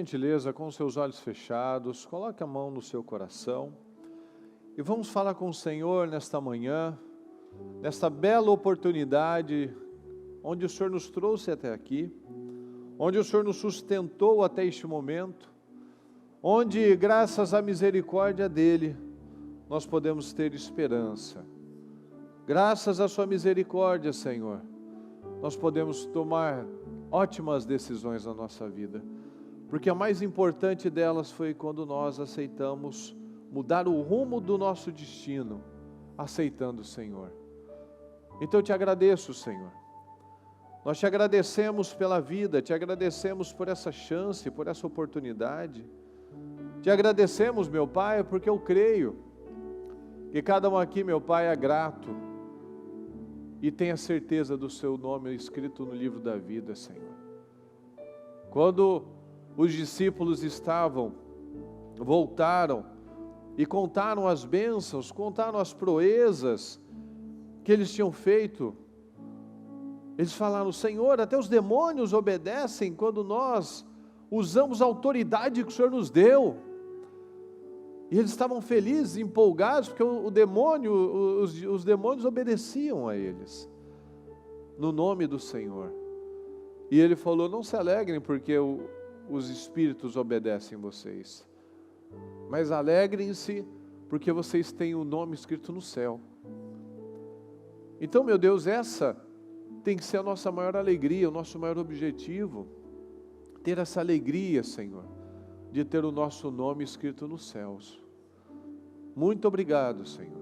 gentileza, com seus olhos fechados, coloque a mão no seu coração e vamos falar com o Senhor nesta manhã, nesta bela oportunidade, onde o Senhor nos trouxe até aqui, onde o Senhor nos sustentou até este momento, onde, graças à misericórdia dEle, nós podemos ter esperança. Graças à sua misericórdia, Senhor, nós podemos tomar ótimas decisões na nossa vida, porque a mais importante delas foi quando nós aceitamos mudar o rumo do nosso destino, aceitando o Senhor. Então eu te agradeço, Senhor. Nós te agradecemos pela vida, te agradecemos por essa chance, por essa oportunidade. Te agradecemos, meu Pai, porque eu creio que cada um aqui, meu Pai, é grato e tem a certeza do seu nome escrito no livro da vida, Senhor. Quando os discípulos voltaram e contaram as bênçãos, contaram as proezas que eles tinham feito, eles falaram: Senhor, até os demônios obedecem quando nós usamos a autoridade que o Senhor nos deu. E eles estavam felizes, empolgados, porque os demônios obedeciam a eles, no nome do Senhor. E ele falou: não se alegrem porque os espíritos obedecem vocês, mas alegrem-se porque vocês têm o nome escrito no céu. Então, meu Deus, essa tem que ser a nossa maior alegria, o nosso maior objetivo, ter essa alegria, Senhor, de ter o nosso nome escrito nos céus. Muito obrigado, Senhor.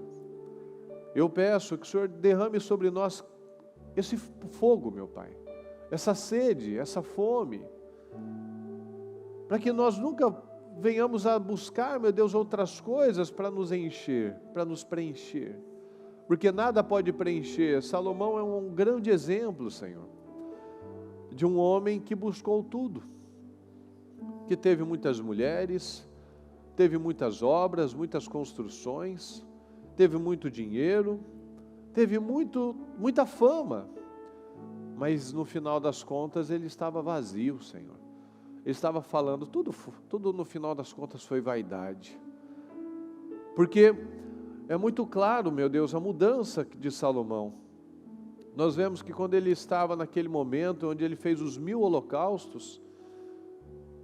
Eu peço que o Senhor derrame sobre nós esse fogo, meu Pai, essa sede, essa fome, para que nós nunca venhamos a buscar, meu Deus, outras coisas para nos encher, para nos preencher, porque nada pode preencher. Salomão é um grande exemplo, Senhor, de um homem que buscou tudo, que teve muitas mulheres, teve muitas obras, muitas construções, teve muito dinheiro, teve muita fama, mas no final das contas ele estava vazio, Senhor. Ele estava falando, tudo no final das contas foi vaidade. Porque é muito claro, meu Deus, a mudança de Salomão. Nós vemos que quando ele estava naquele momento, onde ele fez os 1000 holocaustos,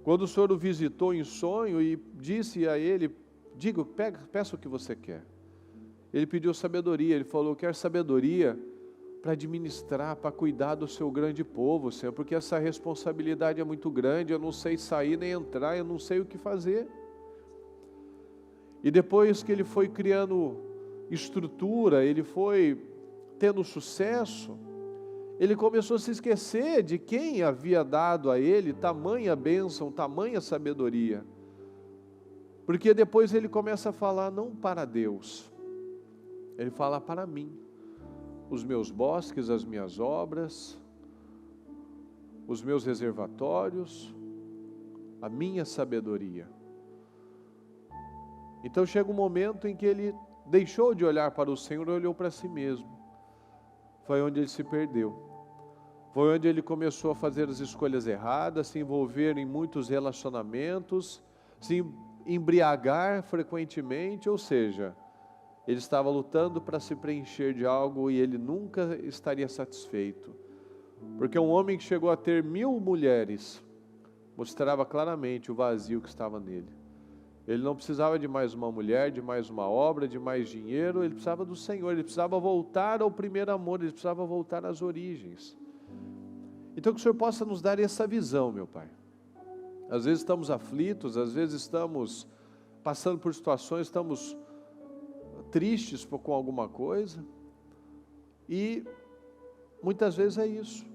quando o Senhor o visitou em sonho e disse a ele: peça o que você quer. Ele pediu sabedoria, ele falou: eu quero sabedoria para administrar, para cuidar do seu grande povo, Senhor, porque essa responsabilidade é muito grande, eu não sei sair nem entrar, eu não sei o que fazer. E depois que ele foi criando estrutura, ele foi tendo sucesso, ele começou a se esquecer de quem havia dado a ele tamanha bênção, tamanha sabedoria, porque depois ele começa a falar não para Deus, ele fala para mim, os meus bosques, as minhas obras, os meus reservatórios, a minha sabedoria. Então chega um momento em que ele deixou de olhar para o Senhor e olhou para si mesmo. Foi onde ele se perdeu. Foi onde ele começou a fazer as escolhas erradas, se envolver em muitos relacionamentos, se embriagar frequentemente, ou seja, ele estava lutando para se preencher de algo e ele nunca estaria satisfeito. Porque um homem que chegou a ter 1000 mulheres mostrava claramente o vazio que estava nele. Ele não precisava de mais uma mulher, de mais uma obra, de mais dinheiro, ele precisava do Senhor, ele precisava voltar ao primeiro amor, ele precisava voltar às origens. Então que o Senhor possa nos dar essa visão, meu Pai. Às vezes estamos aflitos, às vezes estamos passando por situações, estamos tristes com alguma coisa, e muitas vezes é isso.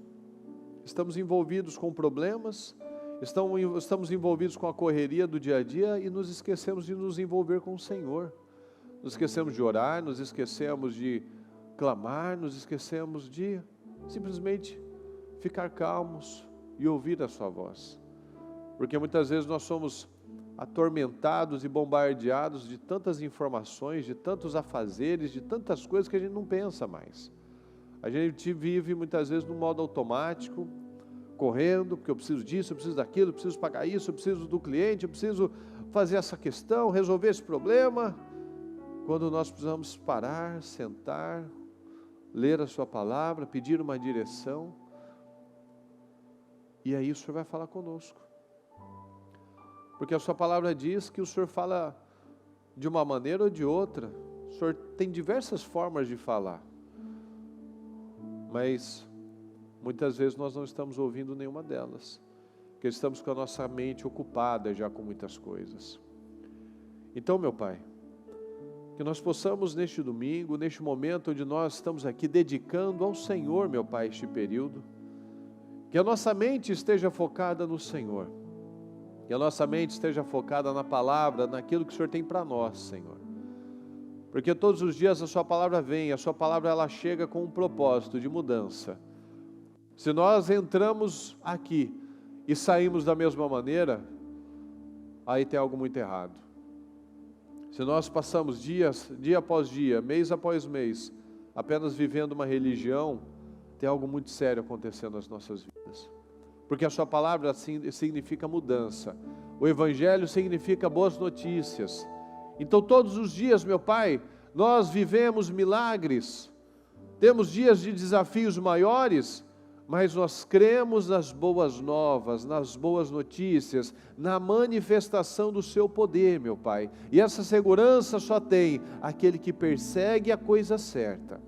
Estamos envolvidos com problemas, estamos envolvidos com a correria do dia a dia e nos esquecemos de nos envolver com o Senhor. Nos esquecemos de orar, nos esquecemos de clamar, nos esquecemos de simplesmente ficar calmos e ouvir a sua voz. Porque muitas vezes nós somos atormentados e bombardeados de tantas informações, de tantos afazeres, de tantas coisas que a gente não pensa mais. A gente vive muitas vezes no modo automático, correndo, porque eu preciso disso, eu preciso daquilo, eu preciso pagar isso, eu preciso do cliente, eu preciso fazer essa questão, resolver esse problema, quando nós precisamos parar, sentar, ler a sua palavra, pedir uma direção, e aí o Senhor vai falar conosco. Porque a sua palavra diz que o Senhor fala de uma maneira ou de outra. O Senhor tem diversas formas de falar. Mas muitas vezes nós não estamos ouvindo nenhuma delas. Porque estamos com a nossa mente ocupada já com muitas coisas. Então, meu Pai, que nós possamos neste domingo, neste momento onde nós estamos aqui dedicando ao Senhor, meu Pai, este período, que a nossa mente esteja focada no Senhor, que a nossa mente esteja focada na palavra, naquilo que o Senhor tem para nós, Senhor, porque todos os dias a sua palavra vem, a sua palavra ela chega com um propósito de mudança. Se nós entramos aqui e saímos da mesma maneira, aí tem algo muito errado. Se nós passamos dia após dia, mês após mês, apenas vivendo uma religião, tem algo muito sério acontecendo nas nossas vidas. Porque a sua palavra significa mudança. O Evangelho significa boas notícias. Então todos os dias, meu Pai, nós vivemos milagres. Temos dias de desafios maiores, mas nós cremos nas boas novas, nas boas notícias, na manifestação do seu poder, meu Pai. E essa segurança só tem aquele que persegue a coisa certa,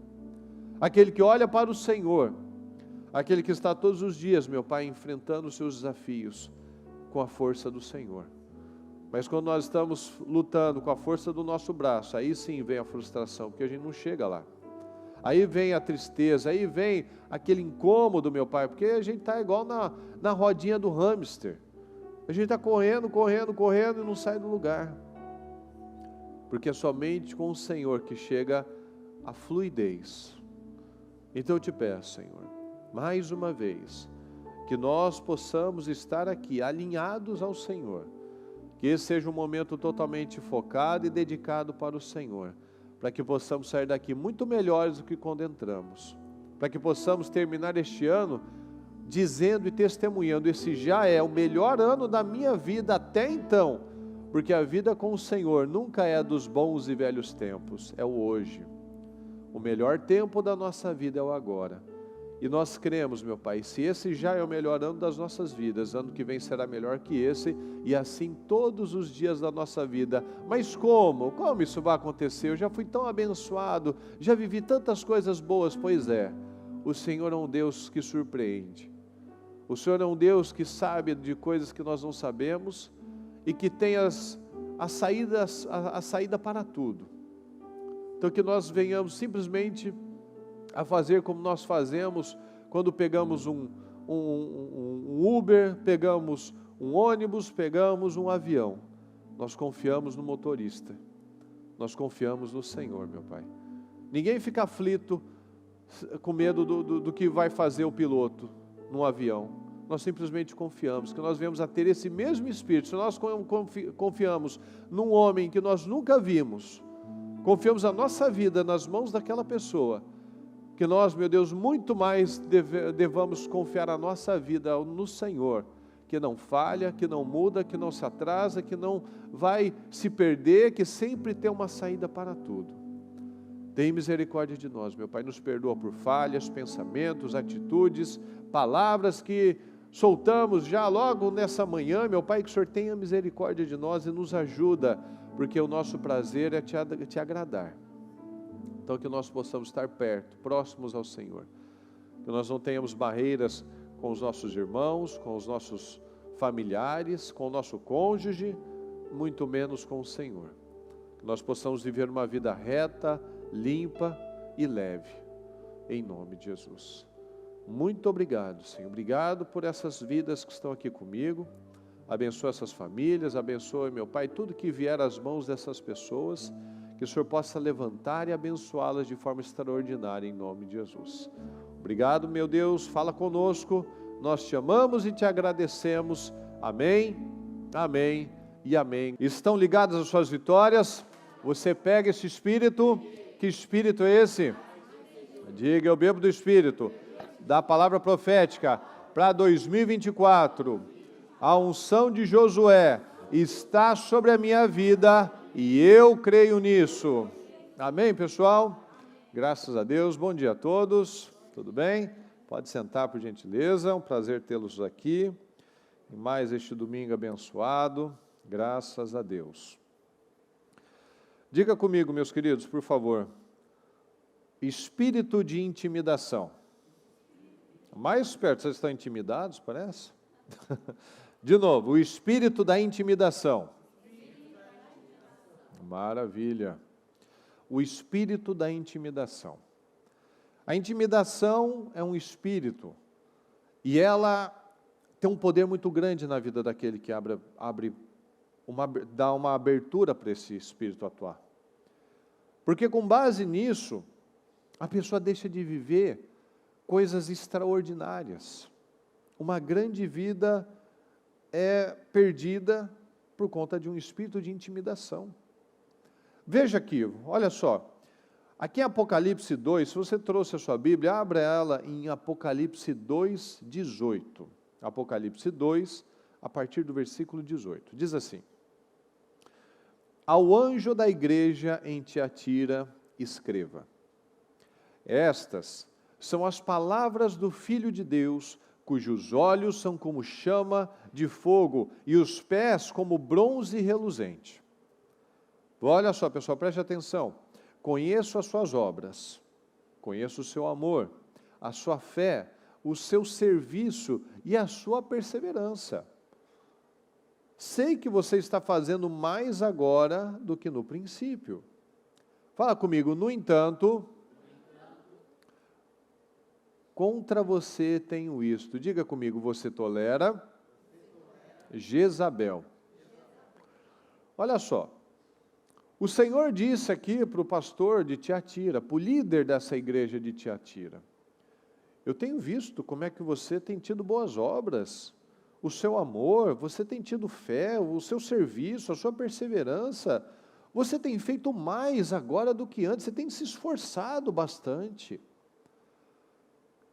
aquele que olha para o Senhor, aquele que está todos os dias, meu Pai, enfrentando os seus desafios com a força do Senhor. Mas quando nós estamos lutando com a força do nosso braço, aí sim vem a frustração, porque a gente não chega lá. Aí vem a tristeza, aí vem aquele incômodo, meu Pai, porque a gente está igual na rodinha do hamster. A gente está correndo e não sai do lugar. Porque é somente com o Senhor que chega a fluidez. Então eu te peço, Senhor, mais uma vez, que nós possamos estar aqui alinhados ao Senhor. Que esse seja um momento totalmente focado e dedicado para o Senhor, para que possamos sair daqui muito melhores do que quando entramos, para que possamos terminar este ano dizendo e testemunhando: esse já é o melhor ano da minha vida até então, porque a vida com o Senhor nunca é dos bons e velhos tempos, é o hoje. O melhor tempo da nossa vida é o agora. E nós cremos, meu Pai, se esse já é o melhor ano das nossas vidas, ano que vem será melhor que esse, e assim todos os dias da nossa vida. Mas como? Como isso vai acontecer? Eu já fui tão abençoado, já vivi tantas coisas boas. Pois é, o Senhor é um Deus que surpreende. O Senhor é um Deus que sabe de coisas que nós não sabemos e que tem a saída para tudo. Então que nós venhamos simplesmente a fazer como nós fazemos quando pegamos um Uber, pegamos um ônibus, pegamos um avião. Nós confiamos no motorista, nós confiamos no Senhor, meu Pai. Ninguém fica aflito com medo do que vai fazer o piloto num avião. Nós simplesmente confiamos, que nós venhamos a ter esse mesmo espírito. Se nós confiamos num homem que nós nunca vimos, confiamos a nossa vida nas mãos daquela pessoa, que nós, meu Deus, muito mais devamos confiar a nossa vida no Senhor, que não falha, que não muda, que não se atrasa, que não vai se perder, que sempre tem uma saída para tudo. Tem misericórdia de nós, meu Pai, nos perdoa por falhas, pensamentos, atitudes, palavras que soltamos já logo nessa manhã, meu Pai, que o Senhor tenha misericórdia de nós e nos ajuda, porque o nosso prazer é te agradar. Então que nós possamos estar perto, próximos ao Senhor, que nós não tenhamos barreiras com os nossos irmãos, com os nossos familiares, com o nosso cônjuge, muito menos com o Senhor. Que nós possamos viver uma vida reta, limpa e leve, em nome de Jesus. Muito obrigado, Senhor, obrigado por essas vidas que estão aqui comigo. Abençoa essas famílias, abençoa, meu Pai, tudo que vier às mãos dessas pessoas, que o Senhor possa levantar e abençoá-las de forma extraordinária, em nome de Jesus. Obrigado, meu Deus, fala conosco, nós te amamos e te agradecemos. Amém, amém e amém. Estão ligadas as suas vitórias? Você pega esse Espírito, que Espírito é esse? Diga: eu bebo do Espírito, da palavra profética. para 2024. A unção de Josué está sobre a minha vida e eu creio nisso. Amém, pessoal? Graças a Deus. Bom dia a todos. Tudo bem? Pode sentar, por gentileza. É um prazer tê-los aqui. E mais este domingo abençoado. Graças a Deus. Diga comigo, meus queridos, por favor. Espírito de intimidação. Mais perto, vocês estão intimidados, parece? De novo, o espírito da intimidação. Maravilha. O espírito da intimidação. A intimidação é um espírito e ela tem um poder muito grande na vida daquele que dá uma abertura para esse espírito atuar. Porque com base nisso, a pessoa deixa de viver coisas extraordinárias. Uma grande vida é perdida por conta de um espírito de intimidação. Veja aqui, olha só. Aqui em Apocalipse 2, se você trouxe a sua Bíblia, abra ela em Apocalipse 2, 18. Apocalipse 2, a partir do versículo 18. Diz assim: Ao anjo da igreja em Tiatira, escreva: Estas são as palavras do Filho de Deus, cujos olhos são como chama de fogo e os pés como bronze reluzente. Olha só, pessoal, preste atenção. Conheço as suas obras, conheço o seu amor, a sua fé, o seu serviço e a sua perseverança. Sei que você está fazendo mais agora do que no princípio. Fala comigo, no entanto, contra você tenho isto. Diga comigo, você tolera Jezabel. Olha só. O Senhor disse aqui para o pastor de Tiatira, para o líder dessa igreja de Tiatira: eu tenho visto como é que você tem tido boas obras, o seu amor, você tem tido fé, o seu serviço, a sua perseverança, você tem feito mais agora do que antes, você tem se esforçado bastante.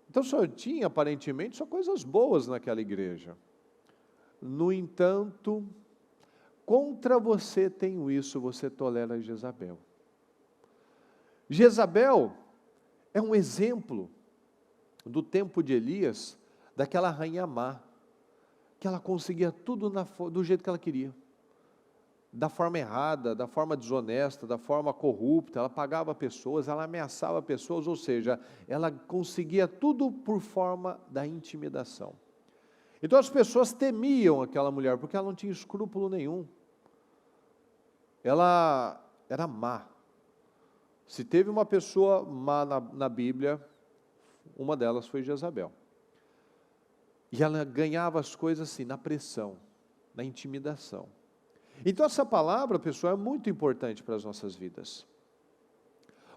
Então só tinha aparentemente só coisas boas naquela igreja. No entanto, contra você tenho isso, você tolera Jezabel. Jezabel é um exemplo do tempo de Elias, daquela rainha má, que ela conseguia tudo do jeito que ela queria, da forma errada, da forma desonesta, da forma corrupta. Ela pagava pessoas, ela ameaçava pessoas, ou seja, ela conseguia tudo por forma da intimidação. Então as pessoas temiam aquela mulher, porque ela não tinha escrúpulo nenhum. Ela era má. Se teve uma pessoa má na Bíblia, uma delas foi Jezabel. E ela ganhava as coisas assim, na pressão, na intimidação. Então essa palavra, pessoal, é muito importante para as nossas vidas.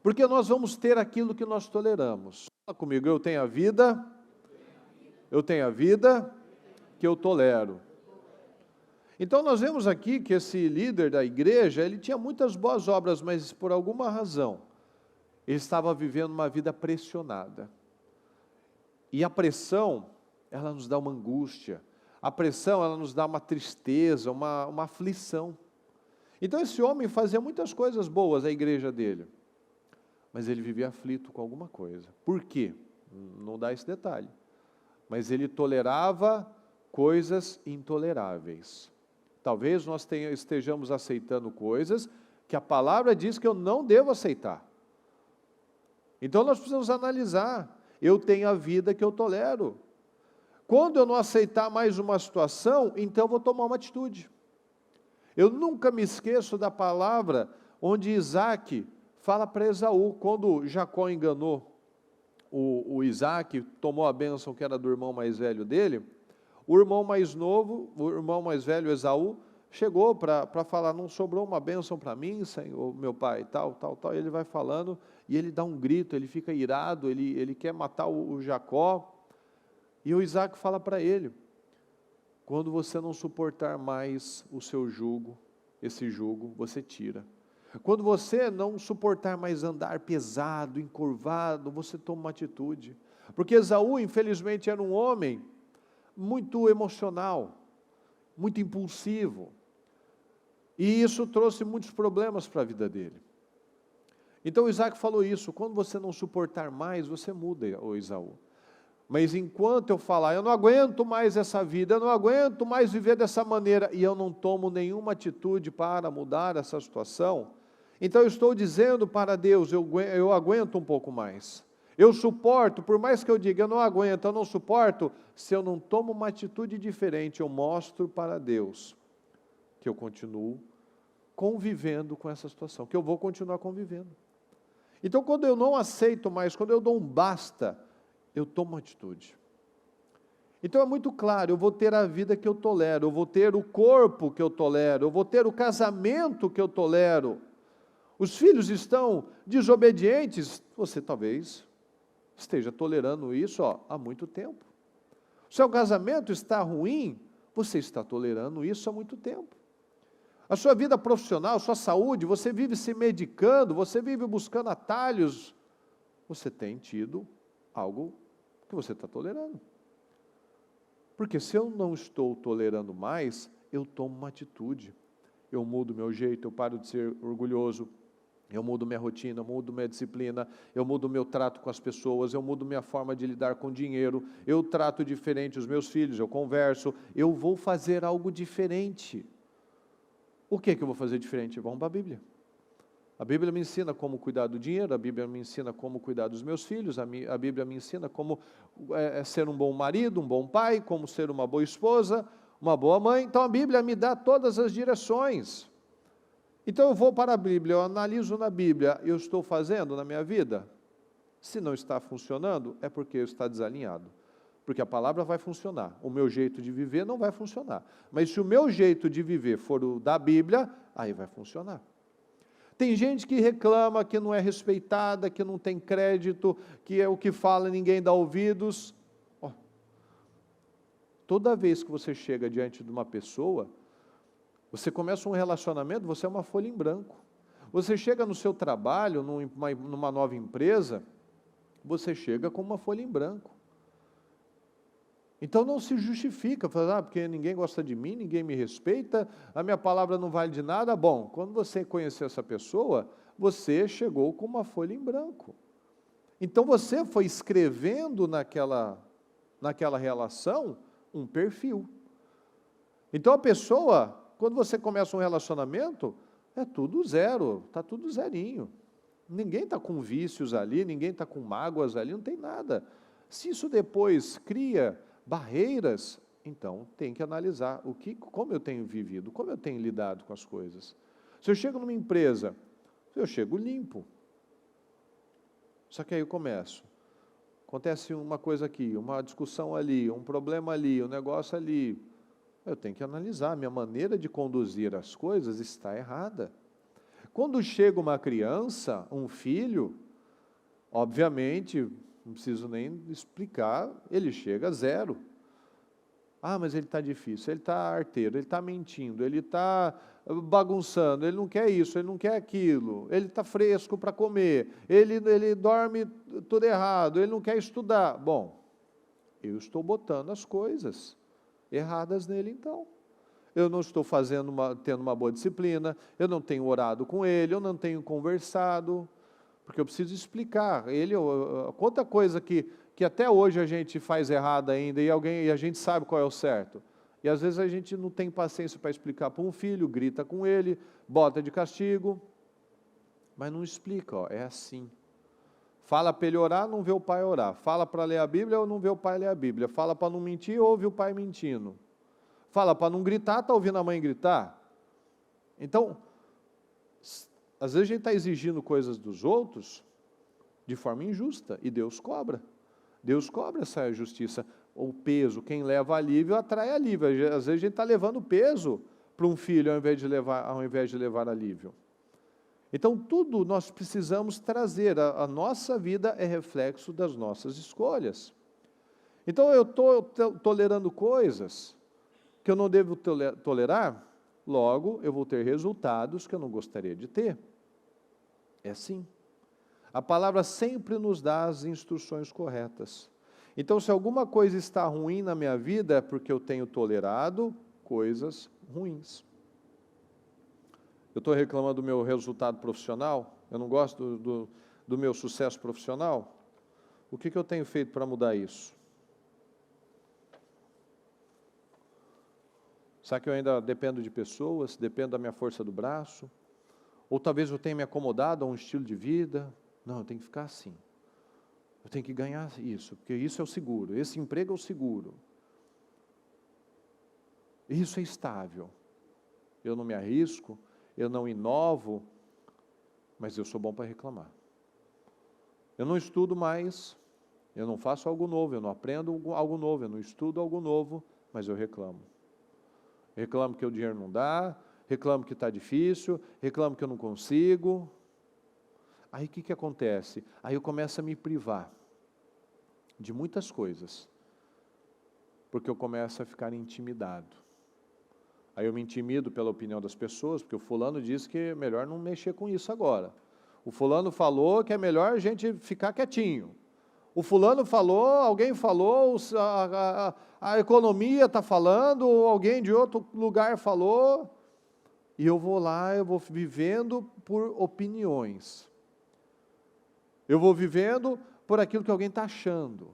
Porque nós vamos ter aquilo que nós toleramos. Fala comigo, eu tenho a vida que eu tolero. Então nós vemos aqui que esse líder da igreja, ele tinha muitas boas obras, mas por alguma razão, ele estava vivendo uma vida pressionada. E a pressão, ela nos dá uma angústia. A pressão, ela nos dá uma tristeza, uma aflição. Então esse homem fazia muitas coisas boas à igreja dele, mas ele vivia aflito com alguma coisa. Por quê? Não dá esse detalhe. Mas ele tolerava coisas intoleráveis. Talvez nós estejamos aceitando coisas que a palavra diz que eu não devo aceitar. Então nós precisamos analisar. Eu tenho a vida que eu tolero. Quando eu não aceitar mais uma situação, então eu vou tomar uma atitude. Eu nunca me esqueço da palavra onde Isaac fala para Esaú, quando Jacó enganou o Isaac, tomou a bênção que era do irmão mais velho dele. O irmão mais novo, o irmão mais velho, Esaú, chegou para falar: não sobrou uma bênção para mim, Senhor, meu pai, tal. E ele vai falando, e ele dá um grito, ele fica irado, ele quer matar o Jacó. E o Isaac fala para ele: quando você não suportar mais o seu jugo, esse jugo, você tira. Quando você não suportar mais andar pesado, encurvado, você toma uma atitude. Porque Esaú, infelizmente, era um homem muito emocional, muito impulsivo. E isso trouxe muitos problemas para a vida dele. Então Isaac falou isso: quando você não suportar mais, você muda, ô Esaú. Mas enquanto eu falar, eu não aguento mais essa vida, eu não aguento mais viver dessa maneira, e eu não tomo nenhuma atitude para mudar essa situação, então eu estou dizendo para Deus, eu aguento um pouco mais. Eu suporto, por mais que eu diga, eu não aguento, eu não suporto, se eu não tomo uma atitude diferente, eu mostro para Deus que eu continuo convivendo com essa situação, que eu vou continuar convivendo. Então, quando eu não aceito mais, quando eu dou um basta, eu tomo atitude. Então é muito claro, eu vou ter a vida que eu tolero, eu vou ter o corpo que eu tolero, eu vou ter o casamento que eu tolero. Os filhos estão desobedientes, você talvez esteja tolerando isso há muito tempo. O seu casamento está ruim, você está tolerando isso há muito tempo. A sua vida profissional, a sua saúde, você vive se medicando, você vive buscando atalhos, você tem tido algo que você está tolerando. Porque se eu não estou tolerando mais, eu tomo uma atitude. Eu mudo meu jeito, eu paro de ser orgulhoso, eu mudo minha rotina, eu mudo minha disciplina, eu mudo meu trato com as pessoas, eu mudo minha forma de lidar com dinheiro, eu trato diferente os meus filhos, eu converso, eu vou fazer algo diferente. O que eu vou fazer diferente? Vamos para a Bíblia. A Bíblia me ensina como cuidar do dinheiro, a Bíblia me ensina como cuidar dos meus filhos, a Bíblia me ensina como ser um bom marido, um bom pai, como ser uma boa esposa, uma boa mãe. Então a Bíblia me dá todas as direções. Então eu vou para a Bíblia, eu analiso na Bíblia, eu estou fazendo na minha vida? Se não está funcionando, é porque está desalinhado. Porque a palavra vai funcionar, o meu jeito de viver não vai funcionar. Mas se o meu jeito de viver for o da Bíblia, aí vai funcionar. Tem gente que reclama que não é respeitada, que não tem crédito, que é o que fala ninguém dá ouvidos. Toda vez que você chega diante de uma pessoa, você começa um relacionamento, você é uma folha em branco. Você chega no seu trabalho, numa nova empresa, você chega com uma folha em branco. Então não se justifica, porque ninguém gosta de mim, ninguém me respeita, a minha palavra não vale de nada. Bom, quando você conheceu essa pessoa, você chegou com uma folha em branco. Então você foi escrevendo naquela relação um perfil. Então a pessoa, quando você começa um relacionamento, é tudo zero, está tudo zerinho. Ninguém está com vícios ali, ninguém está com mágoas ali, não tem nada. Se isso depois cria barreiras, então tem que analisar como eu tenho vivido, como eu tenho lidado com as coisas. Se eu chego numa empresa, eu chego limpo. Só que aí eu começo. Acontece uma coisa aqui, uma discussão ali, um problema ali, um negócio ali. Eu tenho que analisar, minha maneira de conduzir as coisas está errada. Quando chega uma criança, um filho, obviamente, não preciso nem explicar, ele chega a zero. Mas ele está difícil, ele está arteiro, ele está mentindo, ele está bagunçando, ele não quer isso, ele não quer aquilo, ele está fresco para comer, ele dorme tudo errado, ele não quer estudar. Bom, eu estou botando as coisas erradas nele então. Eu não estou tendo uma boa disciplina, eu não tenho orado com ele, eu não tenho conversado, porque eu preciso explicar. Quanta coisa que até hoje a gente faz errado ainda e a gente sabe qual é o certo. E às vezes a gente não tem paciência para explicar para um filho, grita com ele, bota de castigo, mas não explica, é assim. Fala para ele orar, não vê o pai orar. Fala para ler a Bíblia, ou não vê o pai ler a Bíblia. Fala para não mentir, ouve o pai mentindo. Fala para não gritar, está ouvindo a mãe gritar. Então, às vezes a gente está exigindo coisas dos outros de forma injusta, e Deus cobra. Deus cobra essa justiça. O peso, quem leva alívio, atrai alívio. Às vezes a gente está levando peso para um filho, ao invés de levar alívio. Então, tudo nós precisamos trazer. A nossa vida é reflexo das nossas escolhas. Então, eu estou tolerando coisas que eu não devo tolerar, logo eu vou ter resultados que eu não gostaria de ter. É assim. A palavra sempre nos dá as instruções corretas. Então, se alguma coisa está ruim na minha vida, é porque eu tenho tolerado coisas ruins. Eu estou reclamando do meu resultado profissional, eu não gosto do meu sucesso profissional. O que eu tenho feito para mudar isso? Será que eu ainda dependo de pessoas, dependo da minha força do braço? Ou talvez eu tenha me acomodado a um estilo de vida? Não, eu tenho que ficar assim. Eu tenho que ganhar isso, porque isso é o seguro, esse emprego é o seguro. Isso é estável. Eu não me arrisco, eu não inovo, mas eu sou bom para reclamar. Eu não estudo mais, eu não faço algo novo, eu não aprendo algo novo, eu não estudo algo novo, mas eu reclamo. Reclamo que o dinheiro não dá, reclamo que está difícil, reclamo que eu não consigo. Aí o que acontece? Aí eu começo a me privar de muitas coisas, porque eu começo a ficar intimidado. Aí eu me intimido pela opinião das pessoas, porque o fulano disse que é melhor não mexer com isso agora. O fulano falou que é melhor a gente ficar quietinho. O fulano falou, alguém falou, a economia está falando, ou alguém de outro lugar falou, e eu vou lá, eu vou vivendo por opiniões. Eu vou vivendo por aquilo que alguém está achando.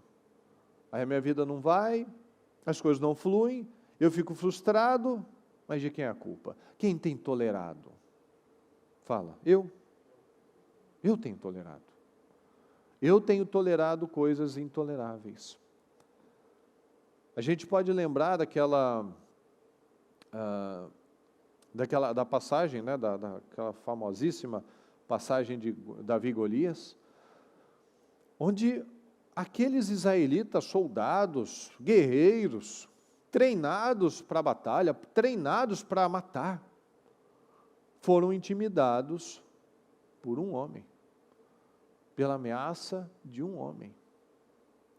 Aí a minha vida não vai, as coisas não fluem, eu fico frustrado, mas de quem é a culpa? Quem tem tolerado? Fala, eu. Eu tenho tolerado. Eu tenho tolerado coisas intoleráveis. A gente pode lembrar da passagem, né, daquela famosíssima passagem de Davi e Golias, onde aqueles israelitas, soldados, guerreiros, treinados para a batalha, treinados para matar, foram intimidados por um homem, pela ameaça de um homem.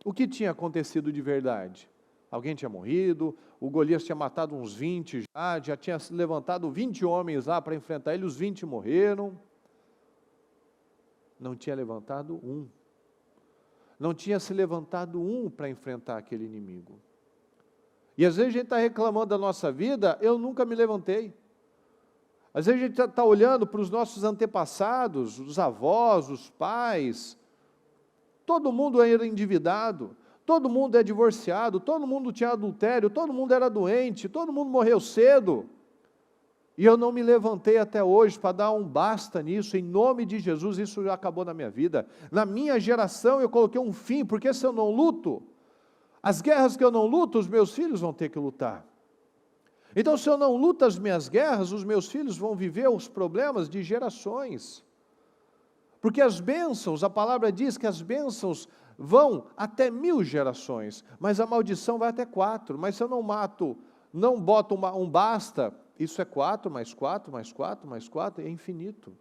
O que tinha acontecido de verdade? Alguém tinha morrido, o Golias tinha matado uns 20 já tinha levantado 20 homens lá para enfrentar ele, os 20 morreram. Não tinha levantado um. Não tinha se levantado um para enfrentar aquele inimigo. E às vezes a gente está reclamando da nossa vida, eu nunca me levantei. Às vezes a gente está olhando para os nossos antepassados, os avós, os pais, todo mundo era endividado, todo mundo é divorciado, todo mundo tinha adultério, todo mundo era doente, todo mundo morreu cedo. E eu não me levantei até hoje para dar um basta nisso, em nome de Jesus, isso já acabou na minha vida. Na minha geração eu coloquei um fim, porque se eu não luto, as guerras que eu não luto, os meus filhos vão ter que lutar. Então, se eu não luto as minhas guerras, os meus filhos vão viver os problemas de gerações. Porque as bênçãos, a palavra diz que as bênçãos vão até 1000 gerações, mas a maldição vai até 4. Mas se eu não mato, não boto um basta, isso é 4, mais 4, mais 4, mais 4, é infinito.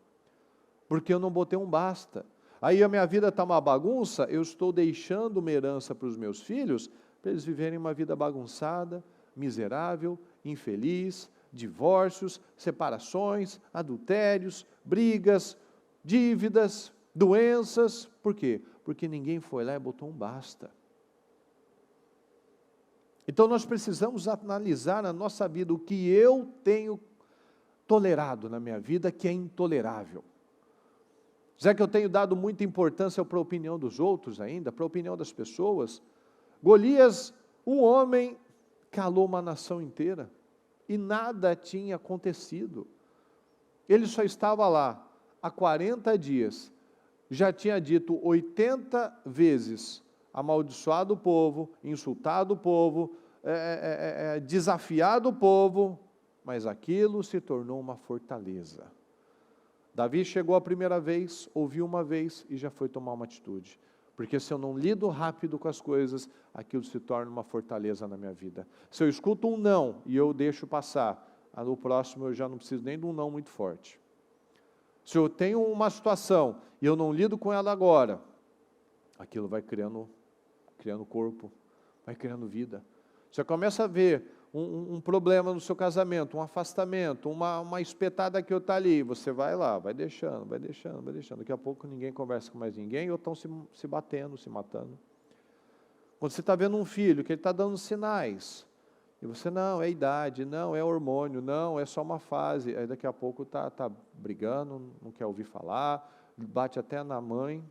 Porque eu não botei um basta. Aí a minha vida está uma bagunça, eu estou deixando uma herança para os meus filhos, para eles viverem uma vida bagunçada, miserável, infeliz, divórcios, separações, adultérios, brigas, dívidas, doenças. Por quê? Porque ninguém foi lá e botou um basta. Então nós precisamos analisar na nossa vida o que eu tenho tolerado na minha vida que é intolerável. Já que eu tenho dado muita importância para a opinião dos outros ainda, para a opinião das pessoas, Golias, um homem, calou uma nação inteira e nada tinha acontecido. Ele só estava lá há 40 dias, já tinha dito 80 vezes, amaldiçoado o povo, insultado o povo, desafiado o povo, mas aquilo se tornou uma fortaleza. Davi chegou a primeira vez, ouviu uma vez e já foi tomar uma atitude. Porque se eu não lido rápido com as coisas, aquilo se torna uma fortaleza na minha vida. Se eu escuto um não e eu deixo passar, no próximo eu já não preciso nem de um não muito forte. Se eu tenho uma situação e eu não lido com ela agora, aquilo vai criando corpo, vai criando vida. Você começa a ver um problema no seu casamento, um afastamento, uma espetada que eu está ali, você vai lá, vai deixando. Daqui a pouco ninguém conversa com mais ninguém, ou estão se batendo, se matando. Quando você está vendo um filho que ele está dando sinais, e você, não, é idade, não, é hormônio, não, é só uma fase, aí daqui a pouco está brigando, não quer ouvir falar, bate até na mãe.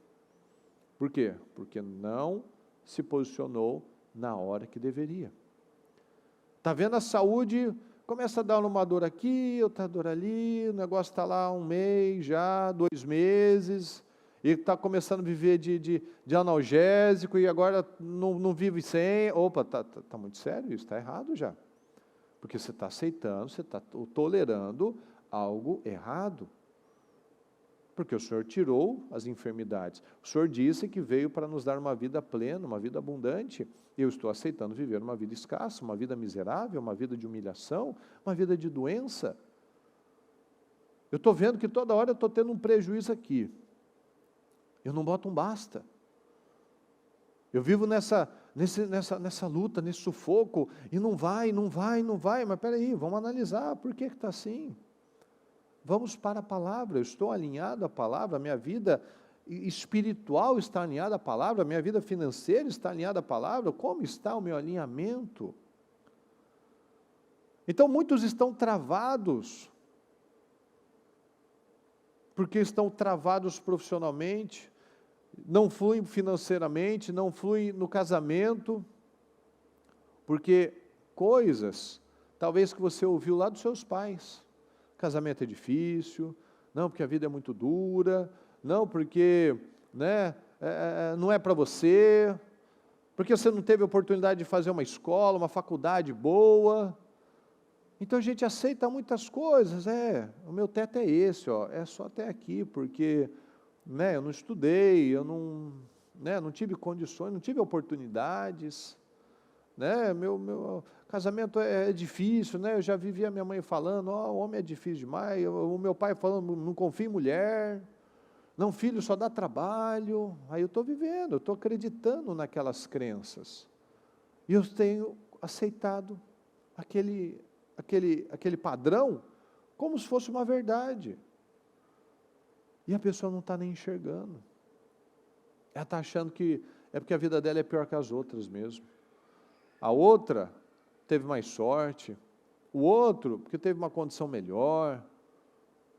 Por quê? Porque não se posicionou na hora que deveria. Está vendo a saúde, começa a dar uma dor aqui, outra dor ali, o negócio está lá 1 mês já, 2 meses, e está começando a viver de analgésico, e agora não vive sem. Opa, tá muito sério isso, está errado já. Porque você está aceitando, você está tolerando algo errado. Porque o Senhor tirou as enfermidades. O Senhor disse que veio para nos dar uma vida plena, uma vida abundante. Eu estou aceitando viver uma vida escassa, uma vida miserável, uma vida de humilhação, uma vida de doença. Eu estou vendo que toda hora eu estou tendo um prejuízo aqui. Eu não boto um basta. Eu vivo nessa luta, nesse sufoco, e não vai. Mas espera aí, vamos analisar, por que está assim? Vamos para a palavra, eu estou alinhado à palavra, a minha vida espiritual está alinhada à palavra, a minha vida financeira está alinhada à palavra, como está o meu alinhamento? Então muitos estão travados, porque estão travados profissionalmente, não fluem financeiramente, não fluem no casamento, porque coisas, talvez que você ouviu lá dos seus pais, casamento é difícil, não, porque a vida é muito dura, não, porque não é para você, porque você não teve oportunidade de fazer uma escola, uma faculdade boa. Então a gente aceita muitas coisas, o meu teto é esse, é só até aqui, porque eu não estudei, eu não tive condições, não tive oportunidades, meu casamento é difícil, eu já vivia a minha mãe falando, o homem é difícil demais, o meu pai falando, não confia em mulher, não, filho só dá trabalho. Aí eu estou vivendo, eu estou acreditando naquelas crenças, e eu tenho aceitado aquele padrão, como se fosse uma verdade, e a pessoa não está nem enxergando, ela está achando que é porque a vida dela é pior que as outras mesmo. A outra teve mais sorte, o outro porque teve uma condição melhor,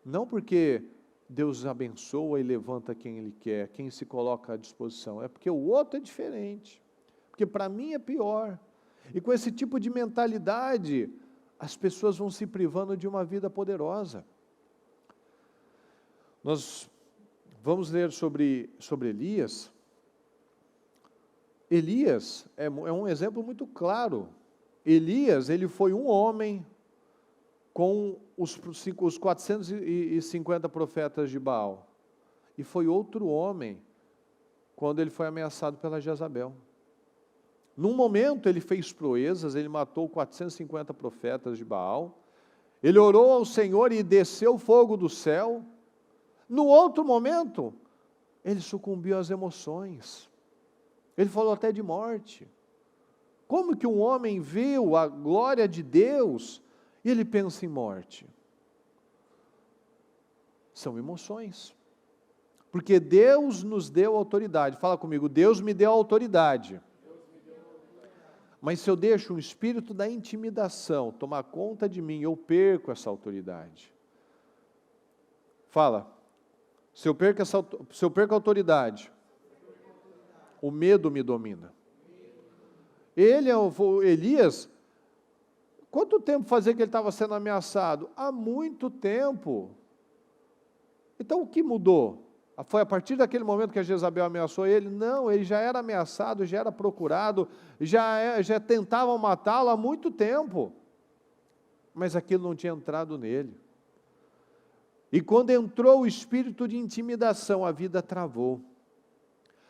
não porque Deus abençoa e levanta quem Ele quer, quem se coloca à disposição, é porque o outro é diferente, porque para mim é pior. E com esse tipo de mentalidade, as pessoas vão se privando de uma vida poderosa. Nós vamos ler sobre Elias. Elias é um exemplo muito claro. Elias, ele foi um homem com os 450 profetas de Baal. E foi outro homem quando ele foi ameaçado pela Jezabel. Num momento ele fez proezas, ele matou 450 profetas de Baal. Ele orou ao Senhor e desceu fogo do céu. No outro momento, ele sucumbiu às emoções. Ele falou até de morte. Como que um homem viu a glória de Deus e ele pensa em morte? São emoções. Porque Deus nos deu autoridade. Fala comigo, Deus me deu autoridade. Mas se eu deixo um espírito da intimidação tomar conta de mim, eu perco essa autoridade. Fala, se eu perco a autoridade, o medo me domina. Elias, quanto tempo fazia que ele estava sendo ameaçado? Há muito tempo. Então o que mudou? Foi a partir daquele momento que a Jezabel ameaçou ele? Não, ele já era ameaçado, já era procurado, já tentavam matá-lo há muito tempo. Mas aquilo não tinha entrado nele. E quando entrou o espírito de intimidação, a vida travou.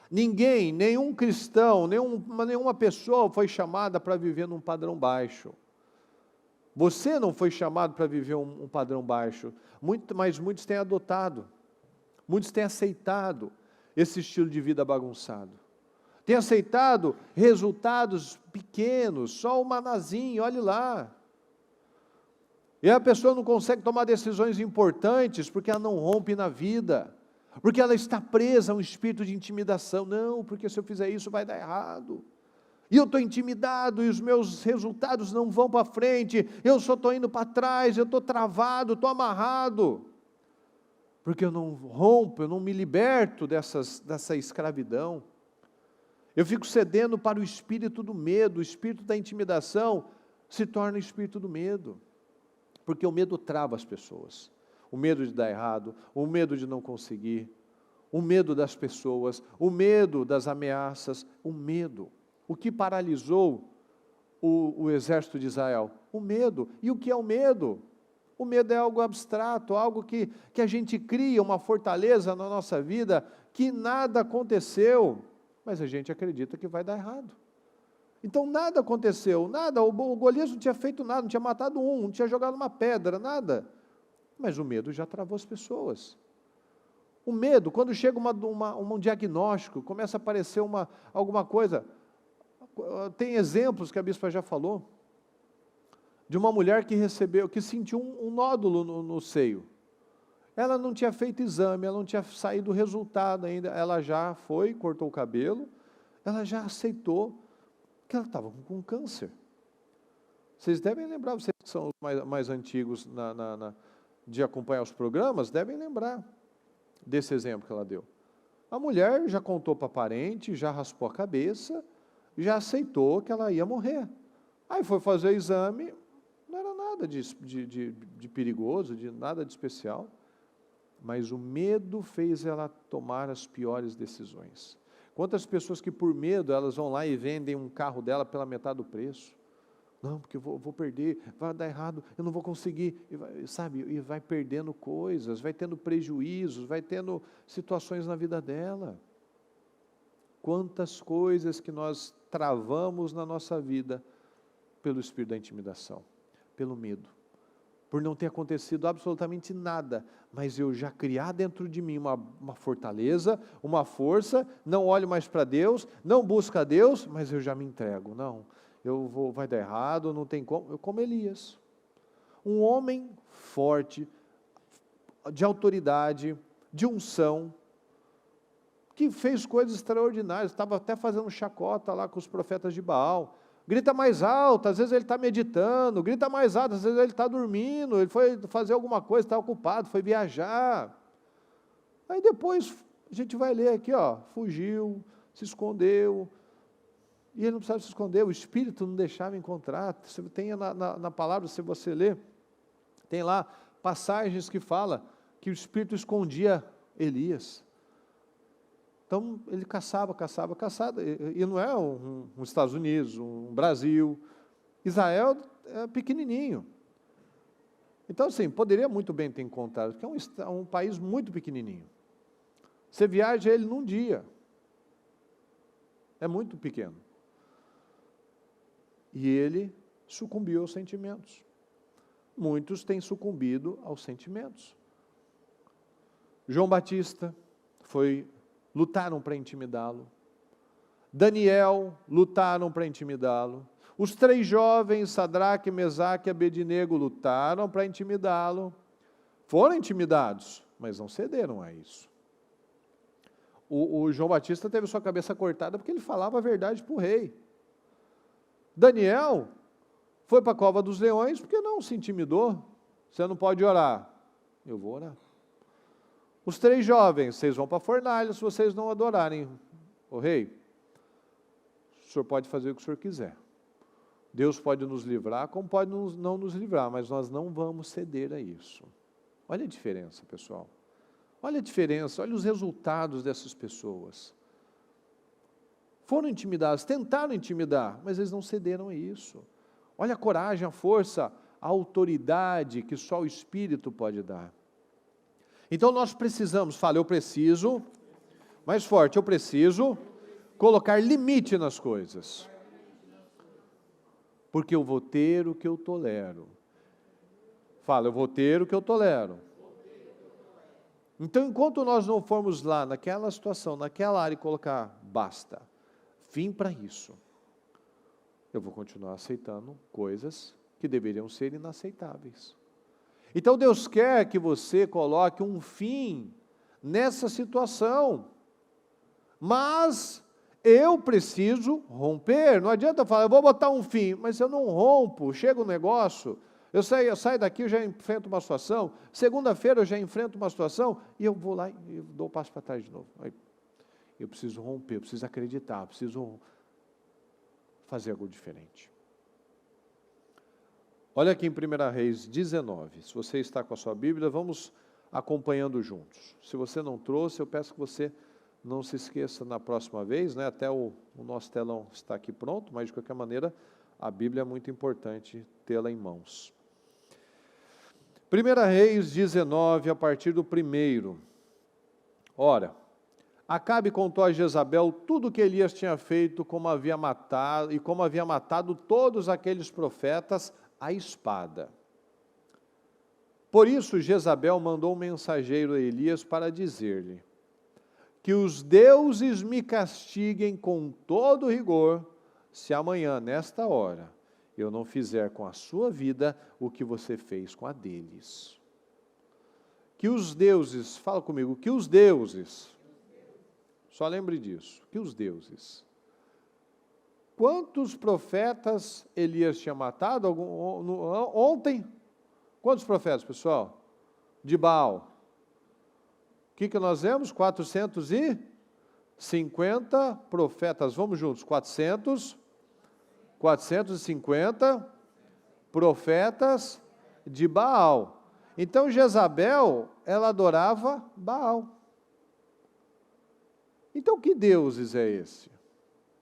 Ninguém, nenhum cristão, nenhuma pessoa foi chamada para viver num padrão baixo. Você não foi chamado para viver um padrão baixo, mas muitos têm adotado, muitos têm aceitado esse estilo de vida bagunçado. Têm aceitado resultados pequenos, só o manazinho, olhe lá. E a pessoa não consegue tomar decisões importantes porque ela não rompe na vida. Porque ela está presa a um espírito de intimidação. Não, porque se eu fizer isso vai dar errado. e eu estou intimidado, e os meus resultados não vão para frente, eu só estou indo para trás, eu estou travado, estou amarrado, porque eu não rompo, eu não me liberto dessa escravidão. Eu fico cedendo para o espírito do medo, o espírito da intimidação se torna o espírito do medo, porque o medo trava as pessoas, o medo de dar errado, o medo de não conseguir, o medo das pessoas, o medo das ameaças, o medo. O que paralisou o exército de Israel? O medo. E o que é o medo? O medo é algo abstrato, algo que a gente cria, uma fortaleza na nossa vida, que nada aconteceu, mas a gente acredita que vai dar errado. Então nada aconteceu, nada, o Golias não tinha feito nada, não tinha matado um, não tinha jogado uma pedra, nada. Mas o medo já travou as pessoas. O medo, quando chega um diagnóstico, começa a aparecer alguma coisa. Tem exemplos que a bispa já falou, de uma mulher que sentiu um nódulo no seio. Ela não tinha feito exame, ela não tinha saído o resultado ainda, ela já foi, cortou o cabelo, ela já aceitou que ela estava com câncer. Vocês devem lembrar, vocês que são mais antigos de acompanhar os programas, devem lembrar desse exemplo que ela deu. A mulher já contou para parente, já raspou a cabeça, já aceitou que ela ia morrer. Aí foi fazer o exame, não era nada de perigoso, de nada de especial, mas o medo fez ela tomar as piores decisões. Quantas pessoas que por medo, elas vão lá e vendem um carro dela pela metade do preço? Não, porque eu vou perder, vai dar errado, eu não vou conseguir, e vai perdendo coisas, vai tendo prejuízos, vai tendo situações na vida dela. Quantas coisas que nós travamos na nossa vida pelo espírito da intimidação, pelo medo, por não ter acontecido absolutamente nada, mas eu já criar dentro de mim uma fortaleza, uma força, não olho mais para Deus, não busco a Deus, mas eu já me entrego, não, vai dar errado, não tem como, como Elias, um homem forte, de autoridade, de unção, que fez coisas extraordinárias, estava até fazendo chacota lá com os profetas de Baal, grita mais alto, às vezes ele está meditando, grita mais alto, às vezes ele está dormindo, ele foi fazer alguma coisa, está ocupado, foi viajar, aí depois a gente vai ler aqui, fugiu, se escondeu, e ele não precisava se esconder, o Espírito não deixava encontrar, você tem na palavra, se você ler, tem lá passagens que fala que o Espírito escondia Elias. Então, ele caçava, e não é um Estados Unidos, um Brasil, Israel é pequenininho. Então, assim, poderia muito bem ter encontrado, porque é um país muito pequenininho. Você viaja ele num dia, é muito pequeno. E ele sucumbiu aos sentimentos. Muitos têm sucumbido aos sentimentos. João Batista lutaram para intimidá-lo. Daniel, lutaram para intimidá-lo. Os 3 jovens, Sadraque, Mesaque e Abednego, lutaram para intimidá-lo. Foram intimidados, mas não cederam a isso. O João Batista teve sua cabeça cortada porque ele falava a verdade para o rei. Daniel foi para a cova dos leões porque não se intimidou. Você não pode orar. Eu vou orar. Os 3 jovens, vocês vão para a fornalha se vocês não adorarem o rei. O senhor pode fazer o que o senhor quiser. Deus pode nos livrar, como pode não nos livrar, mas nós não vamos ceder a isso. Olha a diferença, pessoal. Olha a diferença, olha os resultados dessas pessoas. Foram intimidados, tentaram intimidar, mas eles não cederam a isso. Olha a coragem, a força, a autoridade que só o Espírito pode dar. Então nós precisamos, eu preciso, mais forte, eu preciso colocar limite nas coisas. Porque eu vou ter o que eu tolero. Eu vou ter o que eu tolero. Então, enquanto nós não formos lá, naquela situação, naquela área, e colocar, basta, fim para isso, eu vou continuar aceitando coisas que deveriam ser inaceitáveis. Então, Deus quer que você coloque um fim nessa situação, mas Eu preciso romper. Não adianta falar, eu vou botar um fim, mas se eu não rompo, chega um negócio, eu saio daqui, eu já enfrento uma situação, segunda-feira eu já enfrento uma situação, e eu vou lá e dou um passo para trás de novo. Aí, eu preciso romper, eu preciso acreditar, eu preciso fazer algo diferente. Olha aqui em 1 Reis 19, se você está com a sua Bíblia, vamos acompanhando juntos. Se você não trouxe, eu peço que você não se esqueça na próxima vez, né? Até o nosso telão está aqui pronto, mas de qualquer maneira, a Bíblia é muito importante tê-la em mãos. 1 Reis 19, a partir do 1º. Ora, Acabe contou a Jezabel tudo o que Elias tinha feito, como havia matado todos aqueles profetas à espada. Por isso Jezabel mandou um mensageiro a Elias para dizer-lhe: que os deuses me castiguem com todo rigor, se amanhã, nesta hora, eu não fizer com a sua vida o que você fez com a deles. Que os deuses, fala comigo, que os deuses, só lembre disso, que os deuses. Quantos profetas Elias tinha matado ontem? Quantos profetas, pessoal? De Baal. O que nós vemos? 450 profetas. Vamos juntos. 450 profetas de Baal. Então Jezabel, ela adorava Baal. Então que deuses é esse?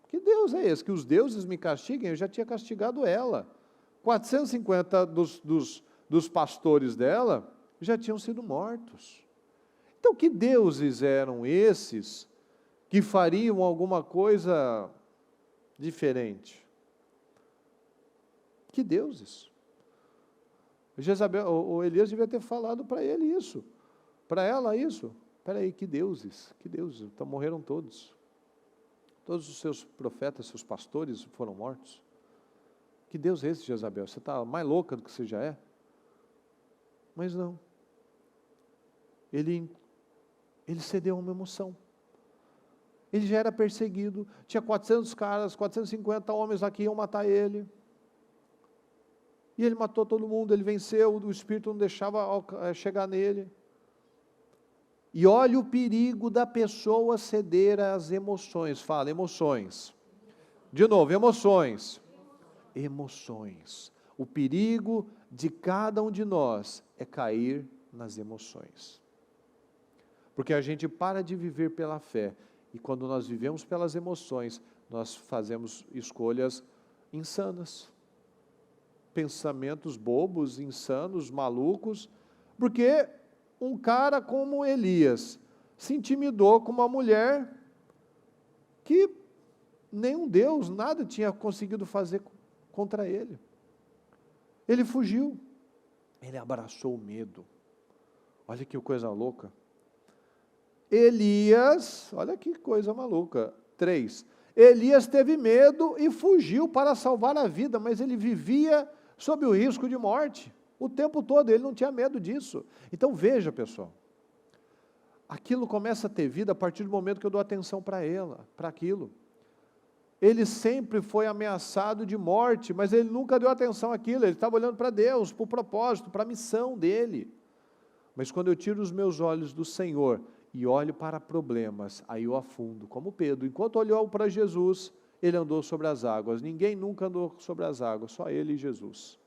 Que Deus é esse? Que os deuses me castiguem? Eu já tinha castigado ela. 450 dos pastores dela já tinham sido mortos. Então, que deuses eram esses que fariam alguma coisa diferente? Que deuses? O Elias devia ter falado para ele isso, para ela isso. Espera aí, que deuses? Então morreram todos. Todos os seus profetas, seus pastores foram mortos. Que Deus é esse, Jezabel? Você está mais louca do que você já é? Mas não. Ele cedeu a uma emoção. Ele já era perseguido, tinha 400 caras, 450 homens lá que iam matar ele. E ele matou todo mundo, ele venceu, o Espírito não deixava chegar nele. E olha o perigo da pessoa ceder às emoções. Fala, emoções. De novo, emoções. Emoções. O perigo de cada um de nós é cair nas emoções. Porque a gente para de viver pela fé. E quando nós vivemos pelas emoções, nós fazemos escolhas insanas. Pensamentos bobos, insanos, malucos. Porque um cara como Elias se intimidou com uma mulher que nenhum Deus, nada tinha conseguido fazer contra ele. Ele fugiu. Ele abraçou o medo. Olha que coisa louca. Elias, olha que coisa maluca. 3. Elias teve medo e fugiu para salvar a vida, mas ele vivia sob o risco de morte. O tempo todo, ele não tinha medo disso. Então veja, pessoal. Aquilo começa a ter vida a partir do momento que eu dou atenção para aquilo. Ele sempre foi ameaçado de morte, mas ele nunca deu atenção àquilo. Ele estava olhando para Deus, para o propósito, para a missão dele. Mas quando eu tiro os meus olhos do Senhor e olho para problemas, aí eu afundo, como Pedro. Enquanto olhou para Jesus, ele andou sobre as águas. Ninguém nunca andou sobre as águas, só ele e Jesus.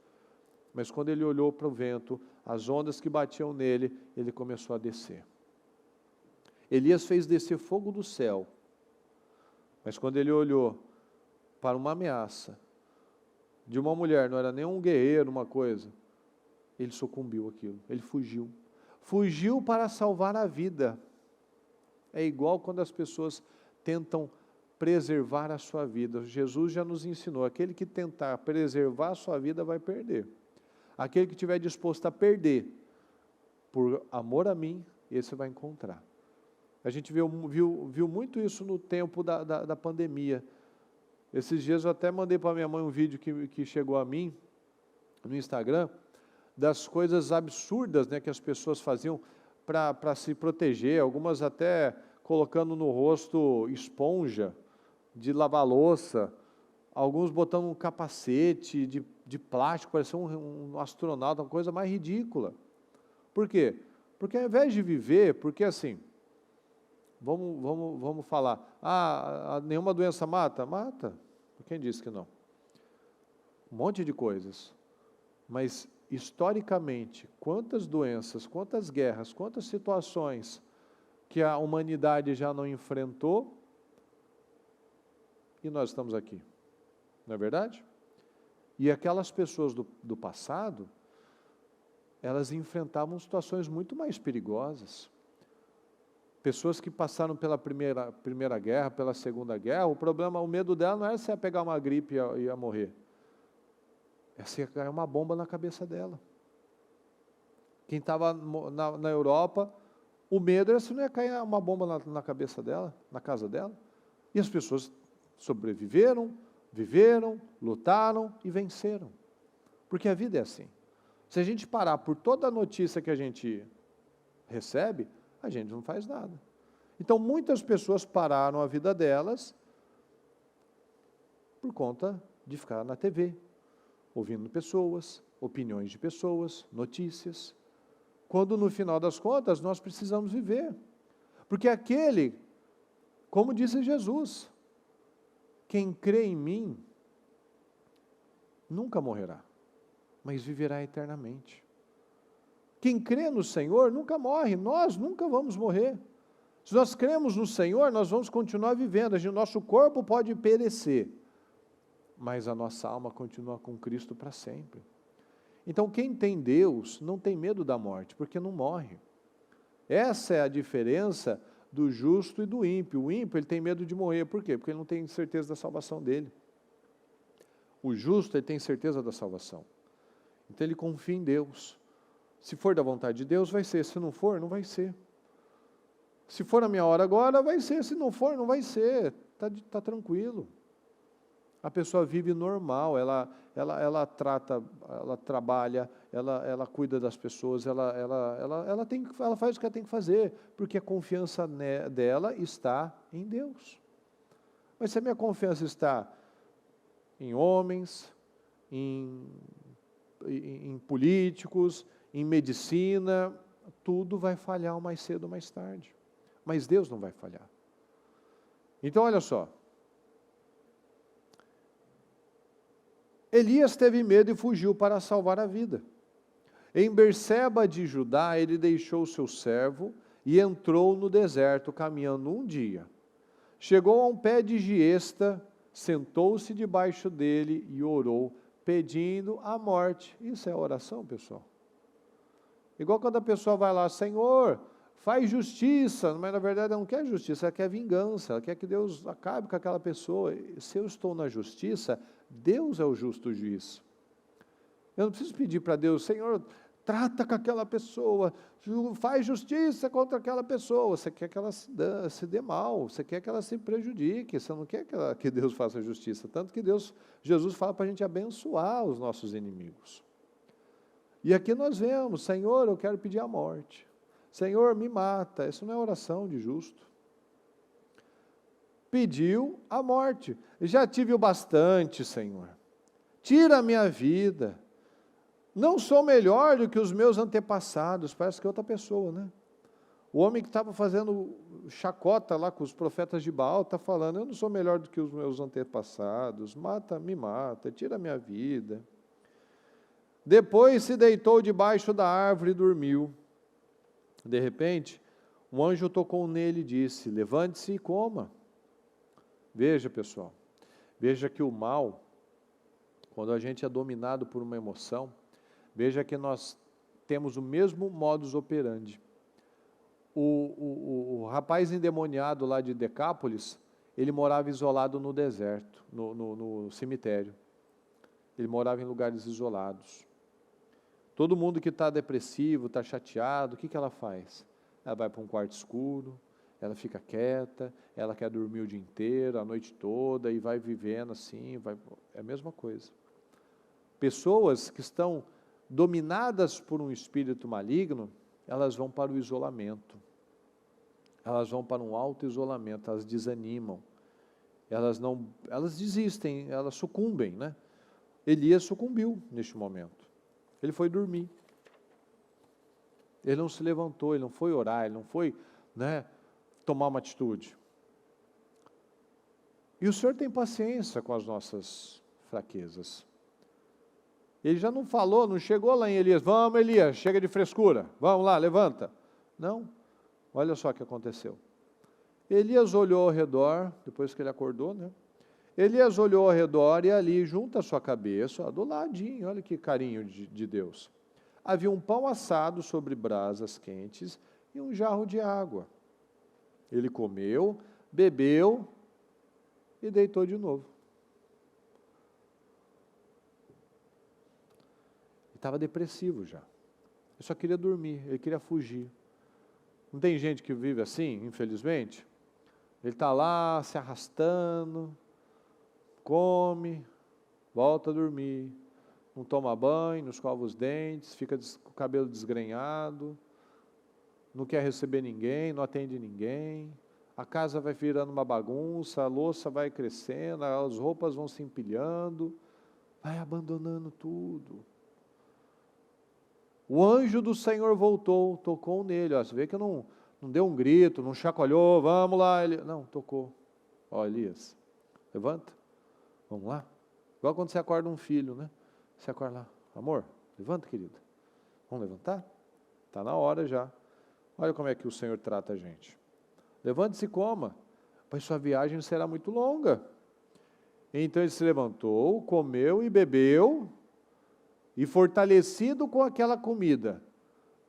Mas quando ele olhou para o vento, as ondas que batiam nele, ele começou a descer. Elias fez descer fogo do céu. Mas quando ele olhou para uma ameaça de uma mulher, não era nem um guerreiro, uma coisa, ele sucumbiu àquilo, ele fugiu. Fugiu para salvar a vida. É igual quando as pessoas tentam preservar a sua vida. Jesus já nos ensinou, aquele que tentar preservar a sua vida vai perder. Aquele que estiver disposto a perder, por amor a mim, esse vai encontrar. A gente viu muito isso no tempo da pandemia. Esses dias eu até mandei para minha mãe um vídeo que chegou a mim, no Instagram, das coisas absurdas, né, que as pessoas faziam para se proteger, algumas até colocando no rosto esponja, de lavar louça, alguns botando um capacete de plástico, parecia um astronauta, uma coisa mais ridícula. Por quê? Porque ao invés de viver, porque assim, vamos falar, nenhuma doença mata? Mata. Quem disse que não? Um monte de coisas. Mas, historicamente, quantas doenças, quantas guerras, quantas situações que a humanidade já não enfrentou e nós estamos aqui. Não é verdade? E aquelas pessoas do passado, elas enfrentavam situações muito mais perigosas. Pessoas que passaram pela primeira guerra, pela segunda guerra, o medo dela não era se ia pegar uma gripe e ia morrer. É se ia cair uma bomba na cabeça dela. Quem estava na Europa, o medo era se não ia cair uma bomba na cabeça dela, na casa dela. E as pessoas sobreviveram, viveram, lutaram e venceram. Porque a vida é assim. Se a gente parar por toda a notícia que a gente recebe, a gente não faz nada. Então, muitas pessoas pararam a vida delas por conta de ficar na TV, ouvindo pessoas, opiniões de pessoas, notícias. Quando, no final das contas, nós precisamos viver. Porque aquele, como disse Jesus, quem crê em mim, nunca morrerá, mas viverá eternamente. Quem crê no Senhor nunca morre, nós nunca vamos morrer. Se nós cremos no Senhor, nós vamos continuar vivendo, o nosso corpo pode perecer, mas a nossa alma continua com Cristo para sempre. Então quem tem Deus não tem medo da morte, porque não morre. Essa é a diferença do justo e do ímpio. O ímpio ele tem medo de morrer, por quê? Porque ele não tem certeza da salvação dele. O justo ele tem certeza da salvação, então ele confia em Deus. Se for da vontade de Deus, vai ser. Se não for, não vai ser. Se for a minha hora agora, vai ser. Se não for, não vai ser. Tá tranquilo. A pessoa vive normal, ela trata, ela trabalha, ela cuida das pessoas, ela faz o que ela tem que fazer, porque a confiança dela está em Deus. Mas se a minha confiança está em homens, em políticos, em medicina, tudo vai falhar mais cedo ou mais tarde. Mas Deus não vai falhar. Então, olha só. Elias teve medo e fugiu para salvar a vida. Em Berseba de Judá, ele deixou seu servo e entrou no deserto, caminhando um dia. Chegou a um pé de giesta, sentou-se debaixo dele e orou, pedindo a morte. Isso é oração, pessoal. Igual quando a pessoa vai lá, Senhor, faz justiça, mas na verdade ela não quer justiça, ela quer vingança, ela quer que Deus acabe com aquela pessoa. Se eu estou na justiça, Deus é o justo juiz. Eu não preciso pedir para Deus, Senhor, trata com aquela pessoa, faz justiça contra aquela pessoa. Você quer que ela se dê mal, você quer que ela se prejudique, você não quer que Deus faça justiça. Tanto que Jesus fala para a gente abençoar os nossos inimigos. E aqui nós vemos, Senhor, eu quero pedir a morte. Senhor, me mata. Isso não é oração de justo. Pediu a morte. Já tive o bastante, Senhor. Tira a minha vida. Não sou melhor do que os meus antepassados. Parece que é outra pessoa, né? O homem que estava fazendo chacota lá com os profetas de Baal está falando, eu não sou melhor do que os meus antepassados. Me mata, tira a minha vida. Depois se deitou debaixo da árvore e dormiu. De repente, um anjo tocou nele e disse, levante-se e coma. Veja, pessoal, veja que o mal, quando a gente é dominado por uma emoção, veja que nós temos o mesmo modus operandi. O rapaz endemoniado lá de Decápolis, ele morava isolado no deserto, no cemitério. Ele morava em lugares isolados. Todo mundo que está depressivo, está chateado, o que ela faz? Ela vai para um quarto escuro, ela fica quieta, ela quer dormir o dia inteiro, a noite toda, e vai vivendo assim, é a mesma coisa. Pessoas que estão dominadas por um espírito maligno, elas vão para o isolamento, elas vão para um auto-isolamento, elas desanimam, elas desistem, elas sucumbem, né? Elias sucumbiu neste momento. Ele foi dormir. Ele não se levantou, ele não foi orar, ele não foi, né, tomar uma atitude. E o Senhor tem paciência com as nossas fraquezas. Ele já não falou, não chegou lá em Elias, vamos Elias, chega de frescura, vamos lá, levanta. Não, olha só o que aconteceu. Elias olhou ao redor, depois que ele acordou, né? Elias olhou ao redor e ali, junto à sua cabeça, ó, do ladinho, olha que carinho de Deus, havia um pão assado sobre brasas quentes e um jarro de água. Ele comeu, bebeu e deitou de novo. Estava depressivo já. Ele só queria dormir, ele queria fugir. Não tem gente que vive assim, infelizmente? Ele está lá se arrastando, come, volta a dormir, não toma banho, não escova os dentes, fica com o cabelo desgrenhado, não quer receber ninguém, não atende ninguém, a casa vai virando uma bagunça, a louça vai crescendo, as roupas vão se empilhando, vai abandonando tudo. O anjo do Senhor voltou, tocou nele, ó, você vê que não deu um grito, não chacoalhou, vamos lá, não, tocou. Ó, Elias, levanta, vamos lá. Igual quando você acorda um filho, né? Você acorda lá, amor, levanta, querido. Vamos levantar? Está na hora já. Olha como é que o Senhor trata a gente. Levante-se e coma, pois sua viagem será muito longa. Então ele se levantou, comeu e bebeu, e fortalecido com aquela comida,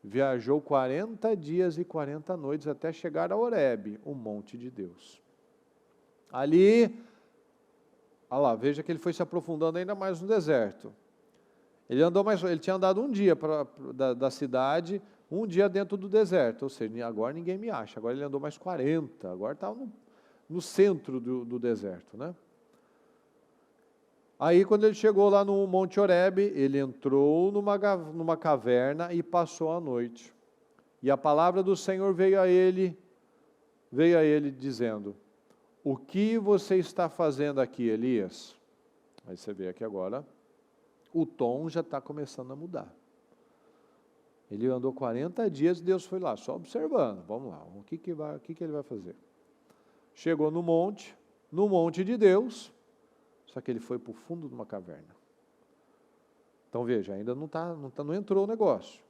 viajou 40 dias e 40 noites até chegar a Horebe, o monte de Deus. Ali, olha lá, veja que ele foi se aprofundando ainda mais no deserto. Ele tinha andado um dia da cidade, um dia dentro do deserto, ou seja, agora ninguém me acha, agora ele andou mais 40, agora estava no centro do deserto, né? Aí quando ele chegou lá no Monte Horebe, ele entrou numa caverna e passou a noite. E a palavra do Senhor veio a ele dizendo, o que você está fazendo aqui, Elias? Aí você vê aqui agora, o tom já está começando a mudar. Ele andou 40 dias e Deus foi lá, só observando, vamos lá, o que ele vai fazer? Chegou no monte de Deus, só que ele foi para o fundo de uma caverna. Então veja, ainda não entrou o negócio.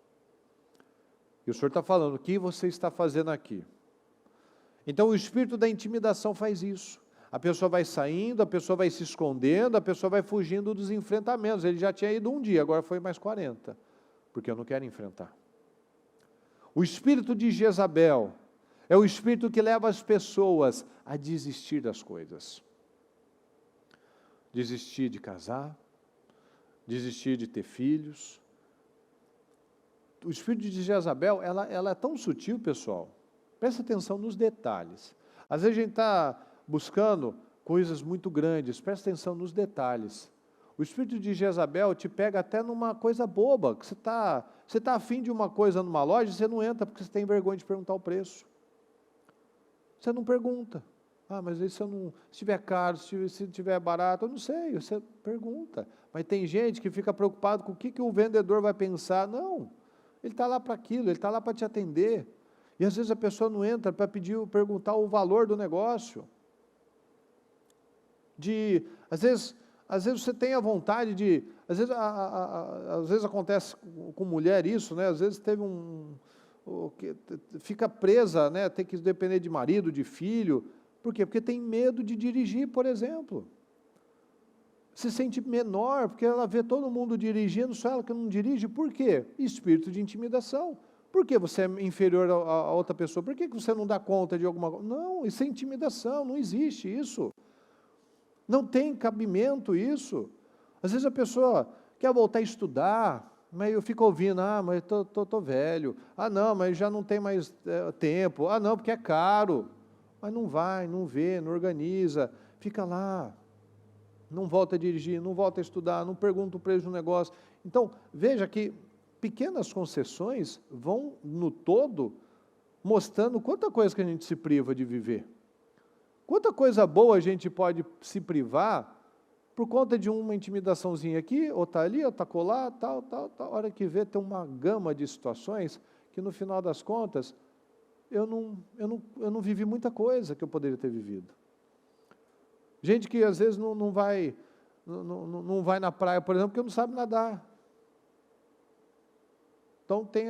E o Senhor está falando, o que você está fazendo aqui? Então o espírito da intimidação faz isso. A pessoa vai saindo, a pessoa vai se escondendo, a pessoa vai fugindo dos enfrentamentos. Ele já tinha ido um dia, agora foi mais 40, porque eu não quero enfrentar. O espírito de Jezabel é o espírito que leva as pessoas a desistir das coisas. Desistir de casar, desistir de ter filhos. O espírito de Jezabel, ela é tão sutil, pessoal. Presta atenção nos detalhes. Às vezes a gente está buscando coisas muito grandes, presta atenção nos detalhes. O espírito de Jezabel te pega até numa coisa boba, que você está afim de uma coisa numa loja, você não entra porque você tem vergonha de perguntar o preço. Você não pergunta. Ah, mas aí se estiver caro, se estiver barato, eu não sei, você pergunta. Mas tem gente que fica preocupado com o que o vendedor vai pensar. Não, ele está lá para aquilo, ele está lá para te atender. E às vezes a pessoa não entra para perguntar o valor do negócio. Às vezes você tem a vontade de, às vezes acontece com mulher isso, né? Às vezes fica presa, né? Tem que depender de marido, de filho. Por quê? Porque tem medo de dirigir, por exemplo. Se sente menor, porque ela vê todo mundo dirigindo, só ela que não dirige. Por quê? Espírito de intimidação. Por que você é inferior a outra pessoa? Por que você não dá conta de alguma coisa? Não, isso é intimidação, não existe isso. Não tem cabimento isso. Às vezes a pessoa quer voltar a estudar, mas eu fico ouvindo, mas estou velho. Não, mas já não tem mais tempo. Não, porque é caro. Mas não vai, não vê, não organiza, fica lá, não volta a dirigir, não volta a estudar, não pergunta o preço do negócio. Então, veja que pequenas concessões vão, no todo, mostrando quanta coisa que a gente se priva de viver. Quanta coisa boa a gente pode se privar por conta de uma intimidaçãozinha aqui, ou está ali, ou está colar, tal. A hora que vê, tem uma gama de situações que, no final das contas, eu não vivi muita coisa que eu poderia ter vivido. Gente que, às vezes, não vai na praia, por exemplo, porque não sabe nadar. Então, tem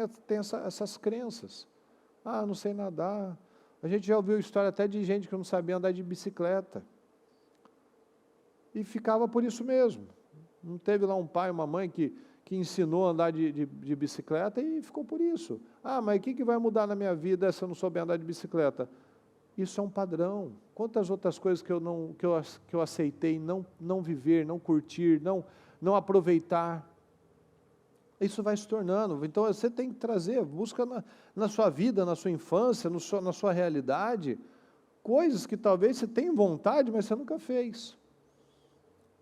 essas crenças. Ah, não sei nadar. A gente já ouviu história até de gente que não sabia andar de bicicleta. E ficava por isso mesmo. Não teve lá um pai, uma mãe que ensinou a andar de bicicleta e ficou por isso. Ah, mas o que vai mudar na minha vida se eu não souber andar de bicicleta? Isso é um padrão. Quantas outras coisas que eu aceitei não viver, não curtir, não aproveitar. Isso vai se tornando. Então você tem que trazer, busca na sua vida, na sua infância, na sua realidade, coisas que talvez você tenha vontade, mas você nunca fez.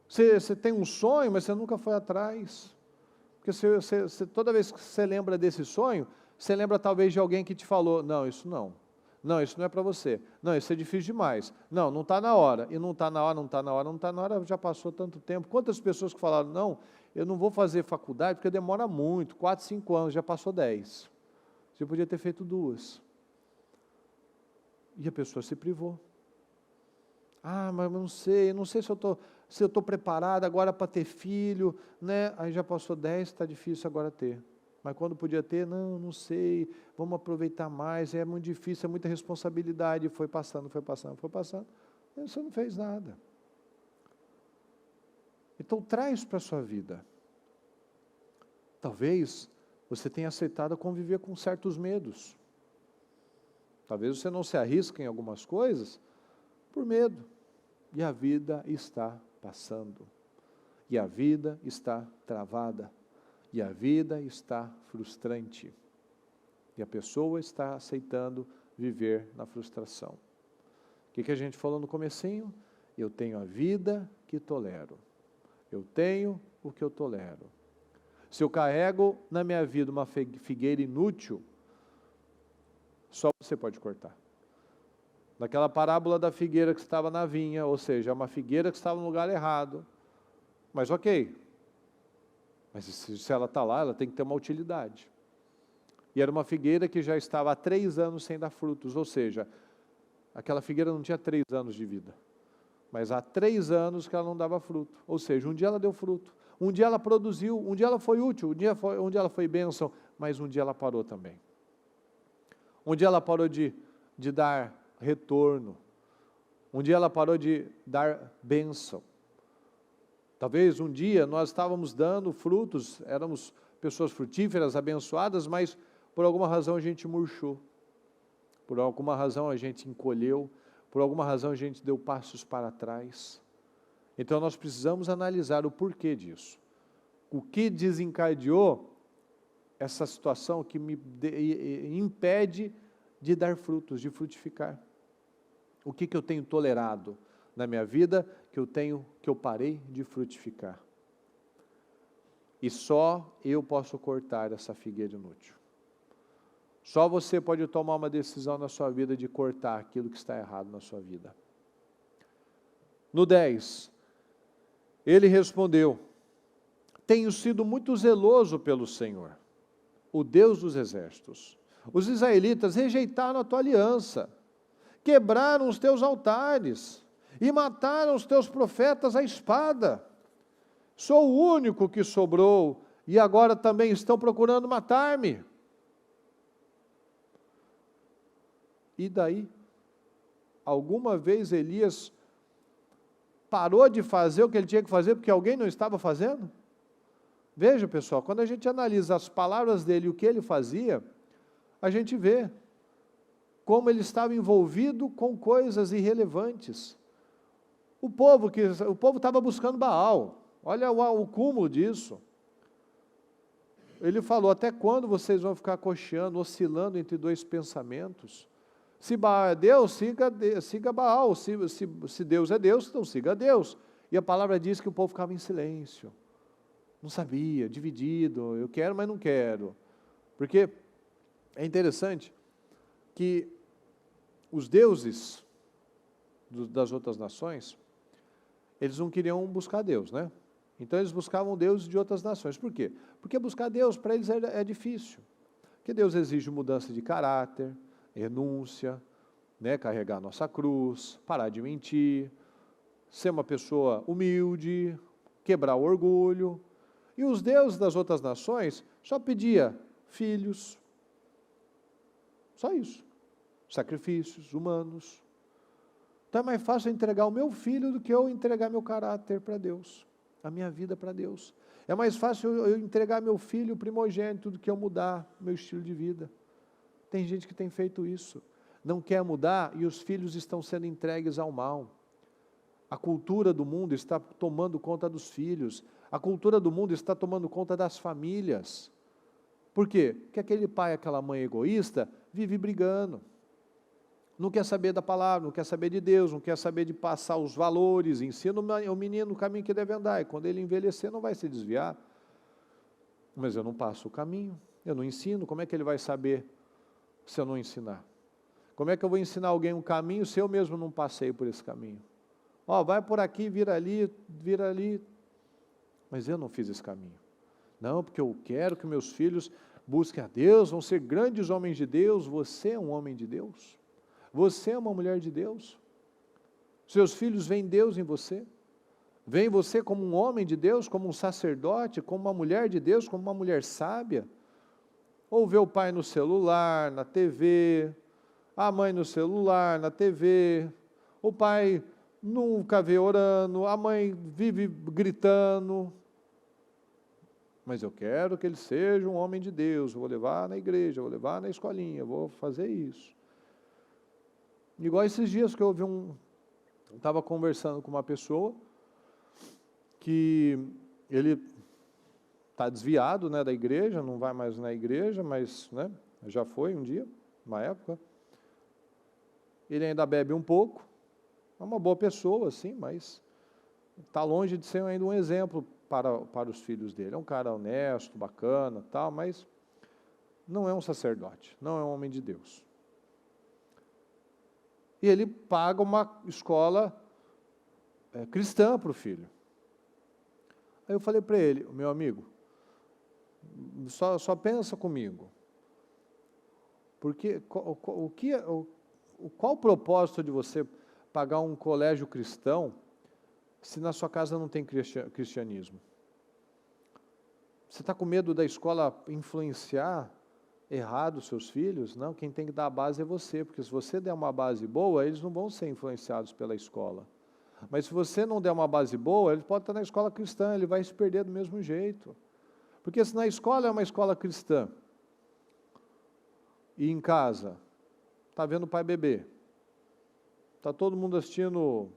Você tem um sonho, mas você nunca foi atrás. Porque toda vez que você lembra desse sonho, você lembra talvez de alguém que te falou, não, isso não. Não, isso não é para você. Não, isso é difícil demais. Não está na hora. E não está na hora, já passou tanto tempo. Quantas pessoas que falaram, não, eu não vou fazer faculdade porque demora muito, 4, 5 anos, já passou 10. Você podia ter feito 2. E a pessoa se privou. Ah, mas não sei se eu estou preparado agora para ter filho, né? Aí já passou 10, está difícil agora ter. Mas quando podia ter, não sei, vamos aproveitar mais, é muito difícil, é muita responsabilidade, foi passando, e você não fez nada. Então traz para a sua vida. Talvez você tenha aceitado conviver com certos medos. Talvez você não se arrisque em algumas coisas por medo. E a vida está passando. E a vida está travada. E a vida está frustrante. E a pessoa está aceitando viver na frustração. O que a gente falou no comecinho? Eu tenho a vida que tolero. Eu tenho o que eu tolero. Se eu carrego na minha vida uma figueira inútil, só você pode cortar. Naquela parábola da figueira que estava na vinha, ou seja, uma figueira que estava no lugar errado. Mas ok. Mas se ela está lá, ela tem que ter uma utilidade. E era uma figueira que já estava há 3 anos sem dar frutos, ou seja, aquela figueira não tinha 3 anos de vida. Mas há 3 anos que ela não dava fruto. Ou seja, um dia ela deu fruto, um dia ela produziu, um dia ela foi útil, um dia ela foi bênção, mas um dia ela parou também. Um dia ela parou de dar retorno. Um dia ela parou de dar bênção. Talvez um dia nós estávamos dando frutos, éramos pessoas frutíferas, abençoadas, mas por alguma razão a gente murchou. Por alguma razão a gente encolheu, por alguma razão a gente deu passos para trás. Então nós precisamos analisar o porquê disso. O que desencadeou essa situação que me impede de dar frutos, de frutificar? O que eu tenho tolerado na minha vida que eu parei de frutificar? E só eu posso cortar essa figueira inútil. Só você pode tomar uma decisão na sua vida de cortar aquilo que está errado na sua vida. No 10, ele respondeu: tenho sido muito zeloso pelo Senhor, o Deus dos exércitos. Os israelitas rejeitaram a tua aliança, quebraram os teus altares e mataram os teus profetas à espada. Sou o único que sobrou e agora também estão procurando matar-me. E daí? Alguma vez Elias parou de fazer o que ele tinha que fazer porque alguém não estava fazendo? Veja, pessoal, quando a gente analisa as palavras dele e o que ele fazia, a gente vê como ele estava envolvido com coisas irrelevantes. O povo estava buscando Baal. Olha o cúmulo disso. Ele falou: até quando vocês vão ficar cocheando, oscilando entre 2 pensamentos? Se Baal é Deus, siga Baal. Se Deus é Deus, então siga Deus. E a palavra diz que o povo ficava em silêncio. Não sabia, dividido. Eu quero, mas não quero. Porque é interessante que os deuses das outras nações, eles não queriam buscar Deus, né? Então eles buscavam deuses de outras nações. Por quê? Porque buscar Deus para eles é difícil. Porque Deus exige mudança de caráter, renúncia, né? Carregar a nossa cruz, parar de mentir, ser uma pessoa humilde, quebrar o orgulho. E os deuses das outras nações só pedia filhos, só isso, sacrifícios humanos. Então é mais fácil eu entregar o meu filho do que eu entregar meu caráter para Deus, a minha vida para Deus. É mais fácil eu entregar meu filho primogênito do que eu mudar meu estilo de vida. Tem gente que tem feito isso, não quer mudar e os filhos estão sendo entregues ao mal. A cultura do mundo está tomando conta dos filhos, a cultura do mundo está tomando conta das famílias. Por quê? Porque aquele pai, aquela mãe egoísta, vive brigando. Não quer saber da palavra, não quer saber de Deus, não quer saber de passar os valores, ensina o menino o caminho que deve andar, e quando ele envelhecer não vai se desviar. Mas eu não passo o caminho, eu não ensino, como é que ele vai saber se eu não ensinar? Como é que eu vou ensinar alguém um caminho se eu mesmo não passei por esse caminho? Ó, vai por aqui, vira ali, mas eu não fiz esse caminho. Não, porque eu quero que meus filhos busquem a Deus, vão ser grandes homens de Deus. Você é um homem de Deus? Você é uma mulher de Deus? Seus filhos veem Deus em você? Veem você como um homem de Deus, como um sacerdote, como uma mulher de Deus, como uma mulher sábia? Ou vê o pai no celular, na TV, a mãe no celular, na TV, o pai nunca vê orando, a mãe vive gritando. Mas eu quero que ele seja um homem de Deus, vou levar na igreja, vou levar na escolinha, vou fazer isso. Igual esses dias que eu ouvi estava conversando com uma pessoa, que ele está desviado, né, da igreja, não vai mais na igreja, mas, né, já foi um dia, uma época. Ele ainda bebe um pouco, é uma boa pessoa, assim, mas está longe de ser ainda um exemplo para os filhos dele. É um cara honesto, bacana, tal, mas não é um sacerdote, não é um homem de Deus. E ele paga uma escola cristã para o filho. Aí eu falei para ele, meu amigo, só pensa comigo, porque qual o propósito de você pagar um colégio cristão se na sua casa não tem cristianismo? Você está com medo da escola influenciar errado os seus filhos? Não, quem tem que dar a base é você, porque se você der uma base boa, eles não vão ser influenciados pela escola. Mas se você não der uma base boa, ele pode estar na escola cristã, ele vai se perder do mesmo jeito. Porque se na escola é uma escola cristã, e em casa, está vendo o pai beber, está todo mundo assistindo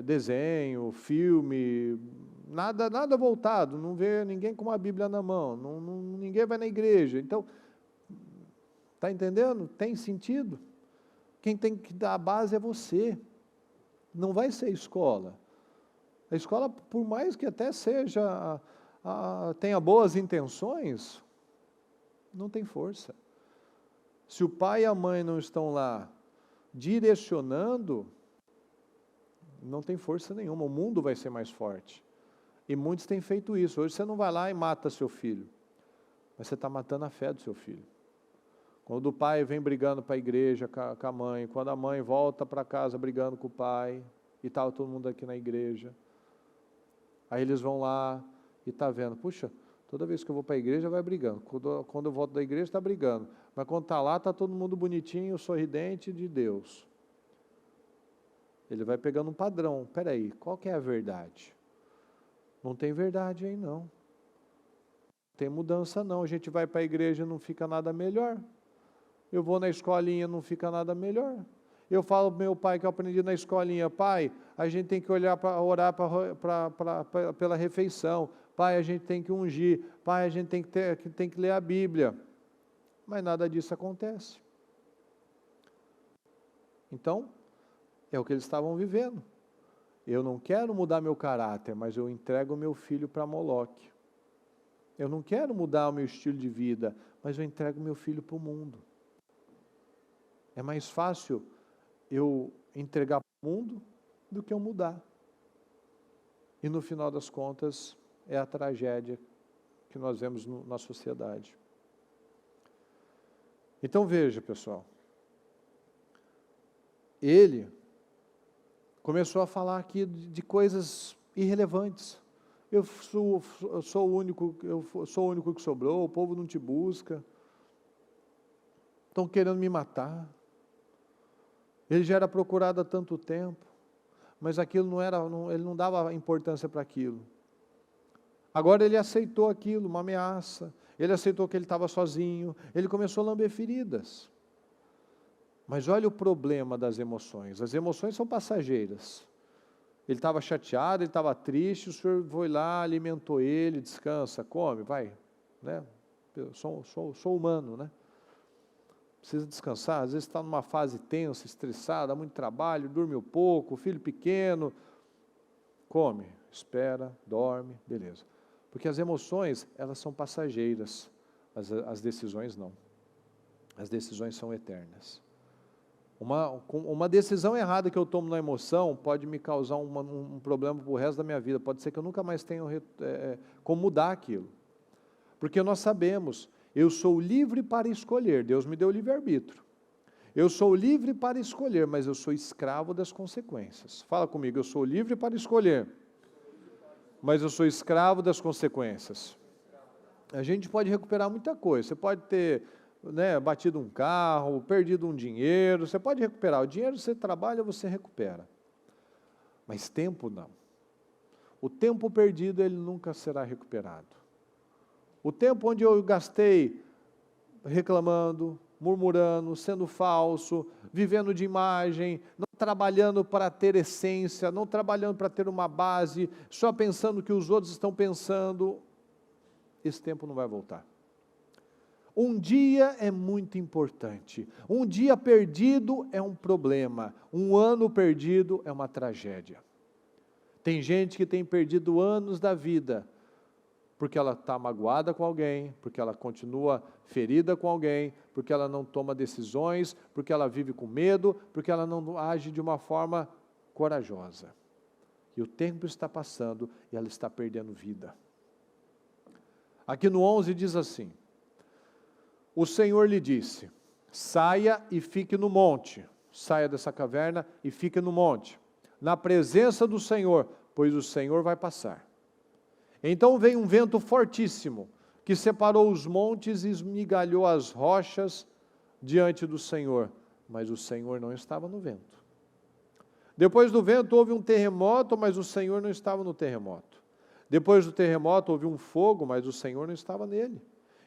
desenho, filme, nada voltado, não vê ninguém com uma Bíblia na mão, ninguém vai na igreja. Então, está entendendo? Tem sentido? Quem tem que dar a base é você, não vai ser a escola. A escola, por mais que até seja, tenha boas intenções, não tem força. Se o pai e a mãe não estão lá direcionando, não tem força nenhuma, o mundo vai ser mais forte. E muitos têm feito isso. Hoje você não vai lá e mata seu filho, mas você está matando a fé do seu filho. Quando o pai vem brigando para a igreja com a mãe, quando a mãe volta para casa brigando com o pai, e está todo mundo aqui na igreja, aí eles vão lá e está vendo, puxa, toda vez que eu vou para a igreja vai brigando, quando eu volto da igreja está brigando, mas quando está lá está todo mundo bonitinho, sorridente de Deus. Ele vai pegando um padrão. Espera aí, qual que é a verdade? Não tem verdade aí não. Não tem mudança não. A gente vai para a igreja e não fica nada melhor. Eu vou na escolinha, não fica nada melhor. Eu falo para meu pai que eu aprendi na escolinha, pai, a gente tem que orar pela refeição. Pai, a gente tem que ungir. Pai, a gente tem que ler a Bíblia. Mas nada disso acontece. Então, é o que eles estavam vivendo. Eu não quero mudar meu caráter, mas eu entrego meu filho para Moloque. Eu não quero mudar o meu estilo de vida, mas eu entrego meu filho para o mundo. É mais fácil eu entregar para o mundo do que eu mudar. E no final das contas, é a tragédia que nós vemos na sociedade. Então veja, pessoal, ele começou a falar aqui de coisas irrelevantes. Eu sou o único que sobrou, o povo não te busca, estão querendo me matar. Ele já era procurado há tanto tempo, mas aquilo ele não dava importância para aquilo. Agora ele aceitou aquilo, uma ameaça, ele aceitou que ele estava sozinho, ele começou a lamber feridas. Mas olha o problema das emoções, as emoções são passageiras. Ele estava chateado, ele estava triste, o Senhor foi lá, alimentou ele, descansa, come, vai, né? Eu sou humano, né? Precisa descansar, às vezes está numa fase tensa, estressada, muito trabalho, dorme pouco, filho pequeno, come, espera, dorme, beleza. Porque as emoções, elas são passageiras, as decisões não. As decisões são eternas. Uma decisão errada que eu tomo na emoção pode me causar um problema para o resto da minha vida. Pode ser que eu nunca mais tenha como mudar aquilo. Porque nós sabemos, eu sou livre para escolher. Deus me deu livre-arbítrio. Eu sou livre para escolher, mas eu sou escravo das consequências. Fala comigo, eu sou livre para escolher, mas eu sou escravo das consequências. A gente pode recuperar muita coisa. Você pode ter batido um carro, perdido um dinheiro, você pode recuperar. O dinheiro você trabalha, você recupera. Mas tempo não. O tempo perdido, ele nunca será recuperado. O tempo onde eu gastei reclamando, murmurando, sendo falso, vivendo de imagem, não trabalhando para ter essência, não trabalhando para ter uma base, só pensando o que os outros estão pensando, esse tempo não vai voltar. Um dia é muito importante. Um dia perdido é um problema. Um ano perdido é uma tragédia. Tem gente que tem perdido anos da vida, porque ela está magoada com alguém, porque ela continua ferida com alguém, porque ela não toma decisões, porque ela vive com medo, porque ela não age de uma forma corajosa. E o tempo está passando e ela está perdendo vida. Aqui no 11 diz assim: o Senhor lhe disse, saia e fique no monte, saia dessa caverna e fique no monte, na presença do Senhor, pois o Senhor vai passar. Então veio um vento fortíssimo, que separou os montes e esmigalhou as rochas diante do Senhor, mas o Senhor não estava no vento. Depois do vento houve um terremoto, mas o Senhor não estava no terremoto. Depois do terremoto houve um fogo, mas o Senhor não estava nele.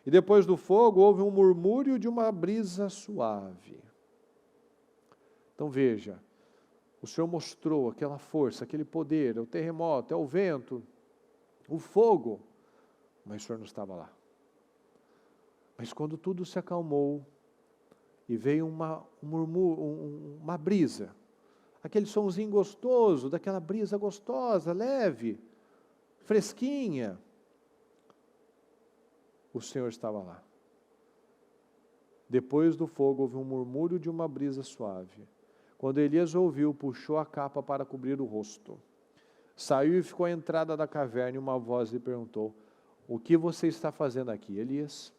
E depois do fogo houve um murmúrio de uma brisa suave. Então veja, o Senhor mostrou aquela força, aquele poder, é o terremoto, é o vento, o fogo, mas o Senhor não estava lá. Mas quando tudo se acalmou e veio uma brisa, aquele somzinho gostoso, daquela brisa gostosa, leve, fresquinha, o Senhor estava lá. Depois do fogo houve um murmúrio de uma brisa suave. Quando Elias ouviu, puxou a capa para cobrir o rosto. Saiu e ficou à entrada da caverna e uma voz lhe perguntou, o que você está fazendo aqui, Elias?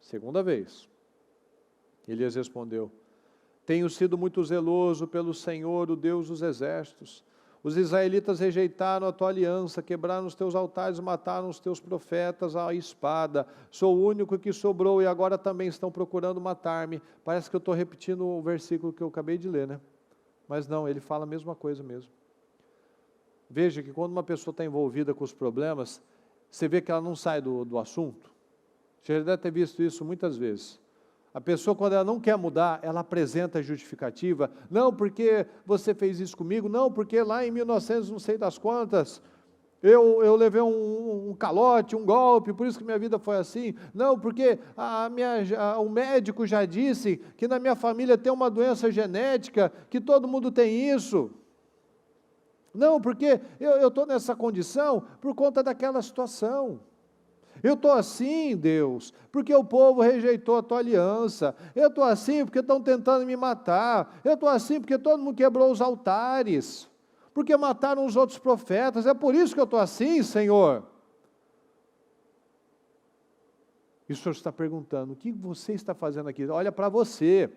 Segunda vez. Elias respondeu, tenho sido muito zeloso pelo Senhor, o Deus dos exércitos. Os israelitas rejeitaram a tua aliança, quebraram os teus altares, mataram os teus profetas à espada. Sou o único que sobrou e agora também estão procurando matar-me. Parece que eu estou repetindo o versículo que eu acabei de ler, né? Mas não, ele fala a mesma coisa mesmo. Veja que quando uma pessoa está envolvida com os problemas, você vê que ela não sai do assunto. Você já deve ter visto isso muitas vezes. A pessoa, quando ela não quer mudar, ela apresenta a justificativa. Não, porque você fez isso comigo. Não, porque lá em 1900, não sei das quantas, eu levei um calote, um golpe, por isso que minha vida foi assim. Não, porque o médico já disse que na minha família tem uma doença genética, que todo mundo tem isso. Não, porque eu estou nessa condição por conta daquela situação. Eu estou assim, Deus, porque o povo rejeitou a tua aliança. Eu estou assim porque estão tentando me matar. Eu estou assim porque todo mundo quebrou os altares. Porque mataram os outros profetas. É por isso que eu estou assim, Senhor. E o Senhor está perguntando, o que você está fazendo aqui? Olha para você.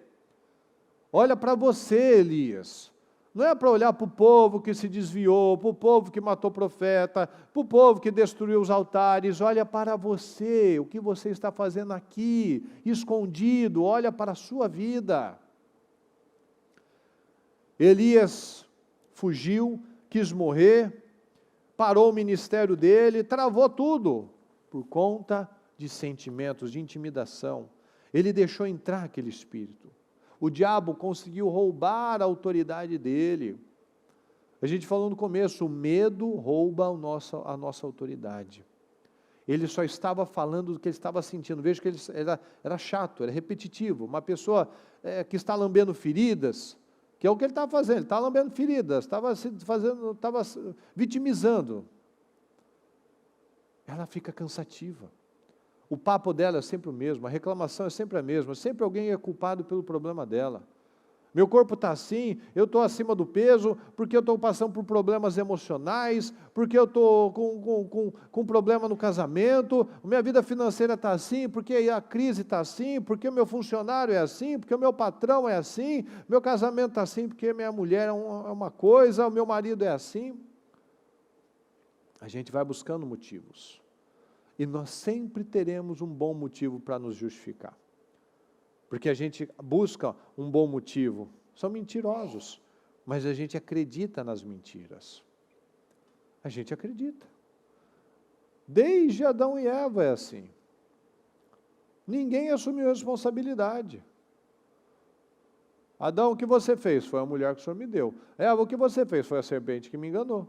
Olha para você, Elias. Não é para olhar para o povo que se desviou, para o povo que matou o profeta, para o povo que destruiu os altares. Olha para você, o que você está fazendo aqui, escondido. Olha para a sua vida. Elias fugiu, quis morrer, parou o ministério dele, travou tudo, por conta de sentimentos, de intimidação. Ele deixou entrar aquele espírito. O diabo conseguiu roubar a autoridade dele. A gente falou no começo, o medo rouba a nossa autoridade. Ele só estava falando do que ele estava sentindo. Veja que ele era chato, era repetitivo. Uma pessoa que está lambendo feridas, que é o que ele estava fazendo, ele estava lambendo feridas, estava vitimizando. Ela fica cansativa. O papo dela é sempre o mesmo, a reclamação é sempre a mesma, sempre alguém é culpado pelo problema dela. Meu corpo está assim, eu estou acima do peso, porque eu estou passando por problemas emocionais, porque eu estou com problema no casamento, minha vida financeira está assim, porque a crise está assim, porque o meu funcionário é assim, porque o meu patrão é assim, meu casamento está assim, porque minha mulher é uma coisa, o meu marido é assim. A gente vai buscando motivos. E nós sempre teremos um bom motivo para nos justificar. Porque a gente busca um bom motivo. São mentirosos, mas a gente acredita nas mentiras. A gente acredita. Desde Adão e Eva é assim. Ninguém assumiu a responsabilidade. Adão, o que você fez? Foi a mulher que o Senhor me deu. Eva, o que você fez? Foi a serpente que me enganou.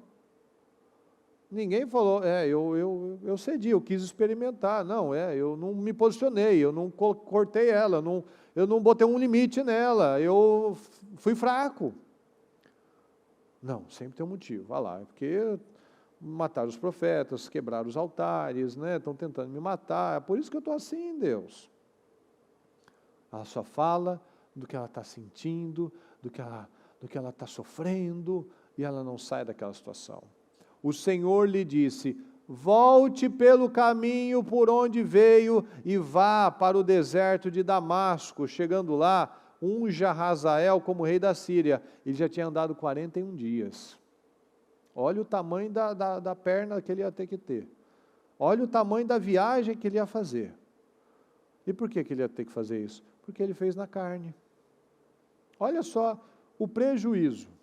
Ninguém falou, eu cedi, eu quis experimentar. Não, eu não me posicionei, eu não cortei ela, eu não botei um limite nela, eu fui fraco. Não, sempre tem um motivo. Vai lá, é porque mataram os profetas, quebraram os altares, né? Estão tentando me matar, é por isso que eu estou assim, Deus. Ela só fala do que ela está sentindo, do que ela está sofrendo, e ela não sai daquela situação. O Senhor lhe disse, volte pelo caminho por onde veio e vá para o deserto de Damasco. Chegando lá, unja Hazael como rei da Síria. Ele já tinha andado 41 dias. Olha o tamanho da perna que ele ia ter que ter. Olha o tamanho da viagem que ele ia fazer. E por que ele ia ter que fazer isso? Porque ele fez na carne. Olha só o prejuízo.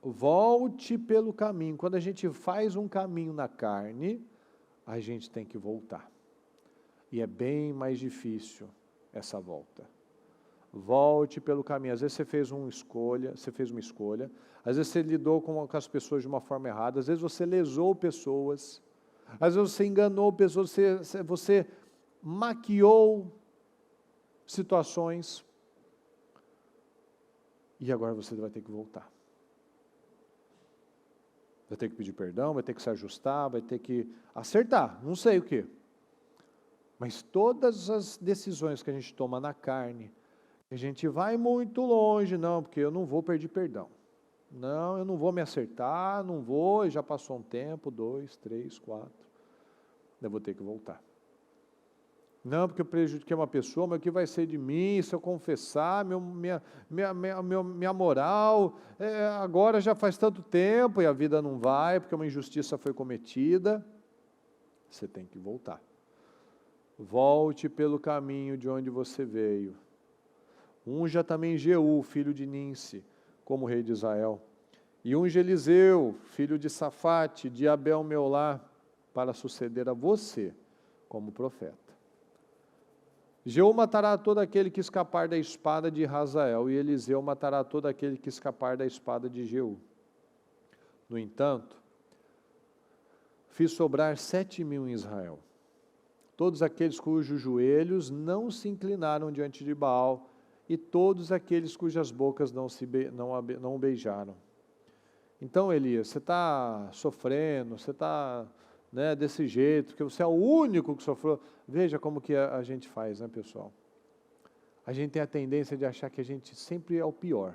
Volte pelo caminho. Quando a gente faz um caminho na carne, a gente tem que voltar. E é bem mais difícil essa volta. Volte pelo caminho. Às vezes você fez uma escolha, às vezes você lidou com as pessoas de uma forma errada, às vezes você lesou pessoas, às vezes você enganou pessoas, você maquiou situações, e agora você vai ter que voltar. Vai ter que pedir perdão, vai ter que se ajustar, vai ter que acertar, não sei o quê. Mas todas as decisões que a gente toma na carne, a gente vai muito longe, não, porque eu não vou pedir perdão. Não, eu não vou me acertar, não vou, já passou um tempo, 2, 3, 4, eu vou ter que voltar. Não, porque eu prejudiquei uma pessoa, mas o que vai ser de mim se eu confessar, minha moral, agora já faz tanto tempo e a vida não vai, porque uma injustiça foi cometida. Você tem que voltar. Volte pelo caminho de onde você veio. Unja também Jeú, filho de Ninsi, como rei de Israel. E unja Eliseu, filho de Safate, de Abel-Meolá, para suceder a você como profeta. Jeú matará todo aquele que escapar da espada de Hazael, e Eliseu matará todo aquele que escapar da espada de Jeú. No entanto, fiz sobrar 7.000 em Israel, todos aqueles cujos joelhos não se inclinaram diante de Baal, e todos aqueles cujas bocas não o beijaram. Então, Elias, você está sofrendo, você está né, desse jeito, porque você é o único que sofreu. Veja como que a gente faz, né, pessoal? A gente tem a tendência de achar que a gente sempre é o pior,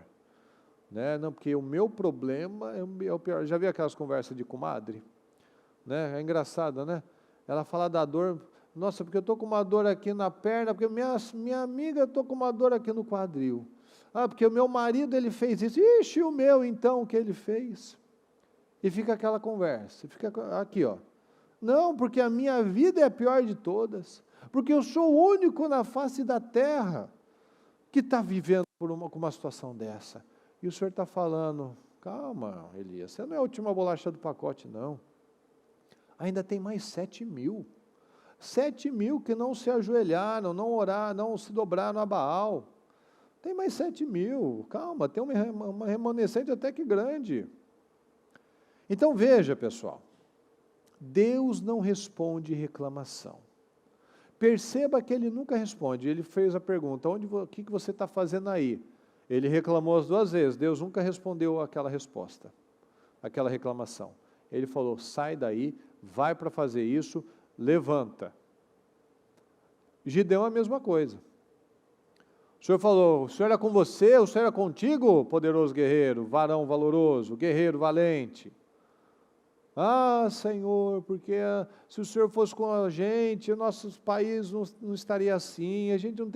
né? Não, porque o meu problema é o pior. Já viu aquelas conversas de comadre? Né? É engraçado, né? Ela fala da dor, nossa, porque eu estou com uma dor aqui na perna, porque minha amiga, estou com uma dor aqui no quadril. Ah, porque o meu marido, ele fez isso. Ixi, o meu, então, o que ele fez? E fica aquela conversa, fica aqui, ó. Não, porque a minha vida é a pior de todas, porque eu sou o único na face da terra que está vivendo com uma situação dessa. E o Senhor está falando, calma, Elias, você não é a última bolacha do pacote, não. Ainda tem mais 7.000. 7.000 que não se ajoelharam, não oraram, não se dobraram a Baal. Tem mais 7.000, calma, tem uma remanescente até que grande. Então veja, pessoal, Deus não responde reclamação. Perceba que Ele nunca responde. Ele fez a pergunta, o que você está fazendo aí? Ele reclamou as 2 vezes, Deus nunca respondeu aquela resposta, aquela reclamação. Ele falou, sai daí, vai para fazer isso, levanta. Gideão é a mesma coisa. O Senhor falou, o Senhor é com você, o Senhor é contigo, poderoso guerreiro, varão valoroso, guerreiro valente. Ah, Senhor, porque se o Senhor fosse com a gente, o nosso país não estaria assim, a gente não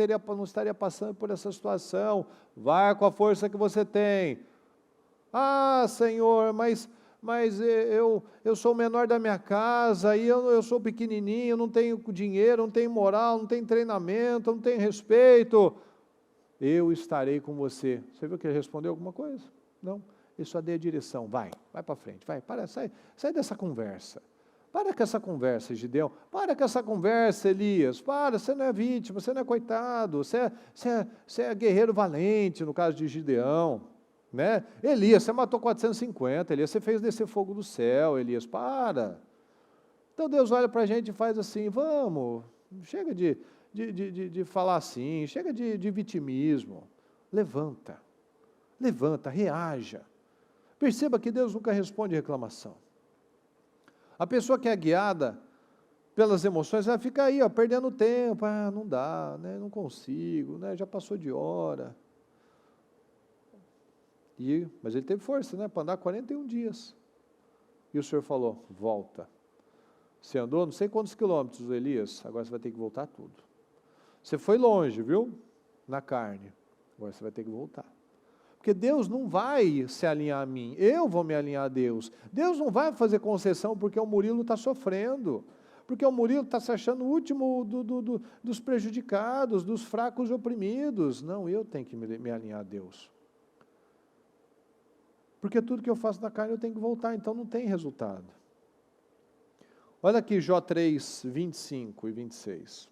estaria passando por essa situação. Vai com a força que você tem. Ah, Senhor, mas eu sou o menor da minha casa, e eu sou pequenininho, eu não tenho dinheiro, não tenho moral, não tenho treinamento, não tenho respeito. Eu estarei com você. Você viu que ele respondeu alguma coisa? Não. Ele só deu a direção, vai para frente, sai dessa conversa. Para com essa conversa, Gideão. Para com essa conversa, Elias. Você não é vítima, você não é coitado, você é guerreiro valente, no caso de Gideão. Né? Elias, você matou 450, Elias, você fez descer fogo do céu, Elias, para. Então Deus olha para a gente e faz assim, vamos, chega de falar assim, chega de vitimismo, levanta, reaja. Perceba que Deus nunca responde reclamação. A pessoa que é guiada pelas emoções, vai ficar aí, ó, perdendo tempo, não dá, né, não consigo, né, já passou de hora. Mas ele teve força, né, para andar 41 dias. E o Senhor falou, volta. Você andou não sei quantos quilômetros, Elias, agora você vai ter que voltar tudo. Você foi longe, viu? Na carne. Agora você vai ter que voltar. Porque Deus não vai se alinhar a mim, eu vou me alinhar a Deus. Deus não vai fazer concessão porque o Murilo está sofrendo, porque o Murilo está se achando o último dos prejudicados, dos fracos e oprimidos. Não, eu tenho que me alinhar a Deus. Porque tudo que eu faço na carne eu tenho que voltar, então não tem resultado. Olha aqui Jó 3, 25 e 26.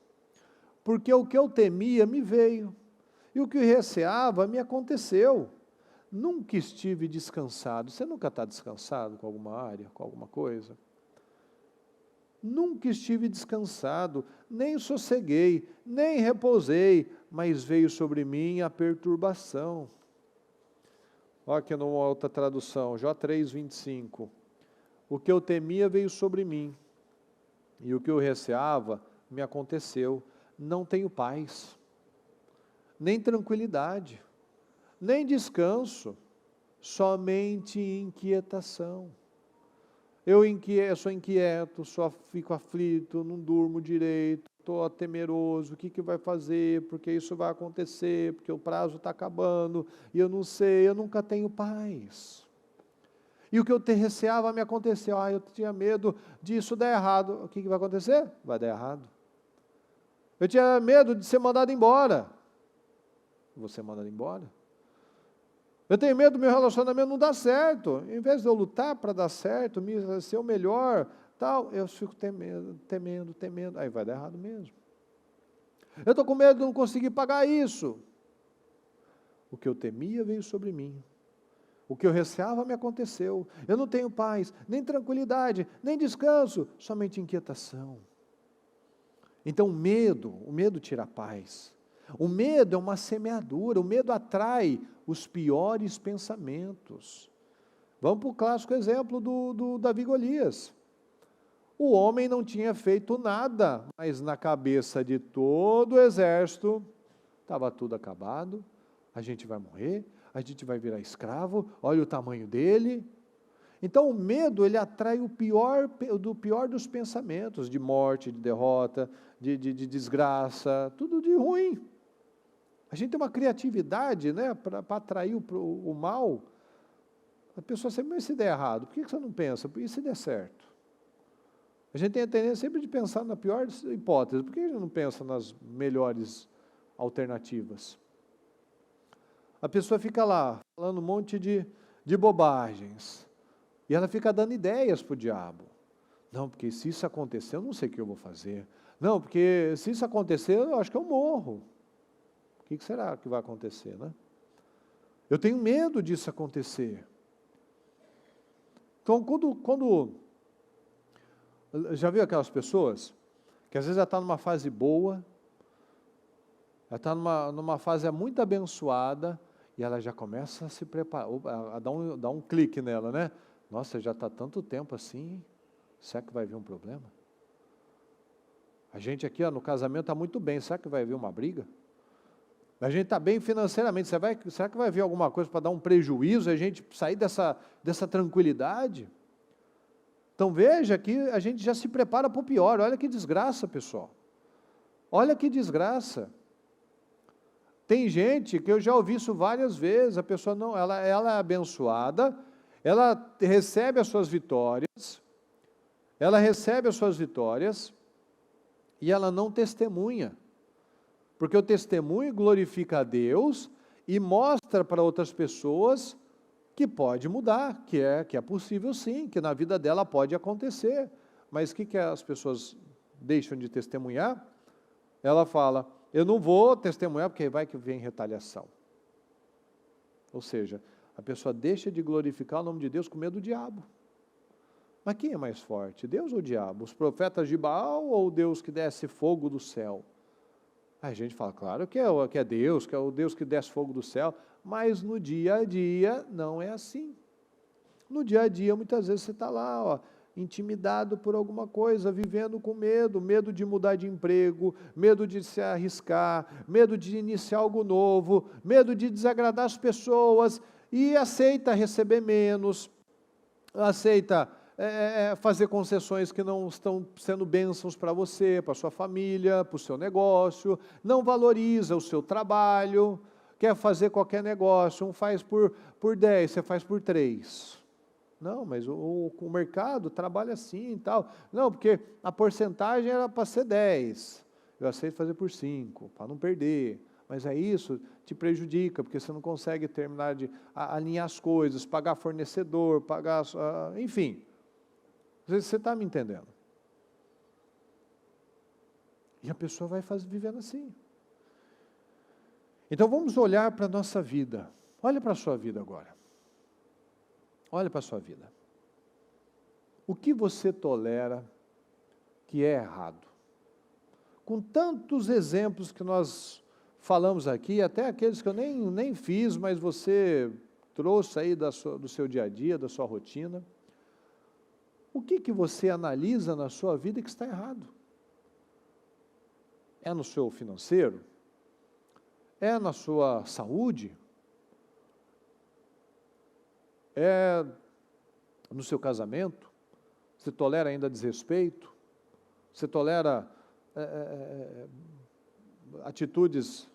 Porque o que eu temia me veio, e o que eu receava me aconteceu. Nunca estive descansado. Você nunca está descansado com alguma área, com alguma coisa? Nunca estive descansado, nem sosseguei, nem repousei, mas veio sobre mim a perturbação. Olha aqui numa outra tradução, Jó 3, 25. O que eu temia veio sobre mim, e o que eu receava me aconteceu. Não tenho paz, nem tranquilidade, nem descanso, somente inquietação. Eu sou inquieto, fico aflito, não durmo direito, estou temeroso, o que vai fazer, porque isso vai acontecer, porque o prazo está acabando, e eu não sei, eu nunca tenho paz. E o que eu receava me aconteceu, eu tinha medo disso dar errado. O que vai acontecer? Vai dar errado. Eu tinha medo de ser mandado embora. Vou ser mandado embora. Eu tenho medo do meu relacionamento não dar certo. Em vez de eu lutar para dar certo, ser o melhor, tal, eu fico temendo. Aí vai dar errado mesmo. Eu estou com medo de não conseguir pagar isso. O que eu temia veio sobre mim. O que eu receava me aconteceu. Eu não tenho paz, nem tranquilidade, nem descanso, somente inquietação. Então o medo tira a paz. O medo é uma semeadura, o medo atrai os piores pensamentos. Vamos para o clássico exemplo do Davi e Golias. O homem não tinha feito nada, mas na cabeça de todo o exército, estava tudo acabado, a gente vai morrer, a gente vai virar escravo, olha o tamanho dele. Então o medo, ele atrai o pior dos pensamentos, de morte, de derrota, de desgraça, tudo de ruim. A gente tem uma criatividade, né, para atrair o mal. A pessoa sempre, mas se der errado, por que você não pensa? E se der certo? A gente tem a tendência sempre de pensar na pior hipótese, por que a gente não pensa nas melhores alternativas? A pessoa fica lá, falando um monte de bobagens, e ela fica dando ideias para o diabo. Não, porque se isso acontecer, eu não sei o que eu vou fazer. Não, porque se isso acontecer, eu acho que eu morro. O que será que vai acontecer, né? Eu tenho medo disso acontecer. Então, quando já viu aquelas pessoas que às vezes já está numa fase boa, já está numa fase muito abençoada, e ela já começa a se preparar, a dar um clique nela, né? Nossa, já está tanto tempo assim, será que vai vir um problema? A gente aqui, no casamento está muito bem, será que vai vir uma briga? A gente está bem financeiramente, será que vai vir alguma coisa para dar um prejuízo, a gente sair dessa tranquilidade? Então veja que a gente já se prepara para o pior. Olha que desgraça, pessoal. Olha que desgraça. Tem gente que eu já ouvi isso várias vezes, a pessoa não, ela é abençoada, ela recebe as suas vitórias, e ela não testemunha. Porque o testemunho glorifica a Deus e mostra para outras pessoas que pode mudar, que é possível sim, que na vida dela pode acontecer. Mas o que as pessoas deixam de testemunhar? Ela fala, eu não vou testemunhar porque vai que vem retaliação. Ou seja, a pessoa deixa de glorificar o nome de Deus com medo do diabo. Mas quem é mais forte, Deus ou o diabo? Os profetas de Baal ou o Deus que desce fogo do céu? A gente fala, claro que é Deus, que é o Deus que desce fogo do céu, mas no dia a dia não é assim. No dia a dia, muitas vezes você está lá, intimidado por alguma coisa, vivendo com medo de mudar de emprego, medo de se arriscar, medo de iniciar algo novo, medo de desagradar as pessoas, e aceita receber menos, aceita fazer concessões que não estão sendo bênçãos para você, para a sua família, para o seu negócio, não valoriza o seu trabalho, quer fazer qualquer negócio, um faz por 10, você faz por 3. Não, mas o mercado trabalha assim e tal. Não, porque a porcentagem era para ser 10, eu aceito fazer por 5, para não perder. Mas isso te prejudica, porque você não consegue terminar de alinhar as coisas, pagar fornecedor, pagar, enfim. Você está me entendendo? E a pessoa vai vivendo assim. Então vamos olhar para a nossa vida. Olha para a sua vida agora. Olha para a sua vida. O que você tolera que é errado? Com tantos exemplos que nós falamos aqui, até aqueles que eu nem fiz, mas você trouxe aí do seu dia a dia, da sua rotina. O que você analisa na sua vida que está errado? É no seu financeiro? É na sua saúde? É no seu casamento? Você tolera ainda desrespeito? Você tolera atitudes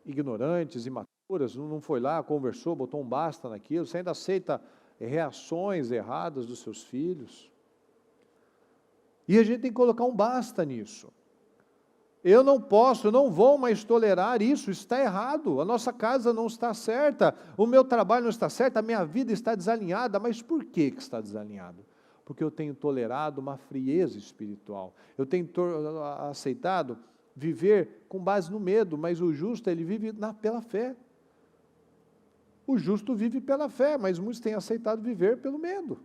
ignorantes, imaturas? Não foi lá, conversou, botou um basta naquilo? Você ainda aceita reações erradas dos seus filhos? E a gente tem que colocar um basta nisso. Eu não vou mais tolerar isso, está errado, a nossa casa não está certa, o meu trabalho não está certo, a minha vida está desalinhada. Mas por que está desalinhado? Porque eu tenho tolerado uma frieza espiritual, eu tenho aceitado viver com base no medo, mas o justo, ele vive pela fé. O justo vive pela fé, mas muitos têm aceitado viver pelo medo.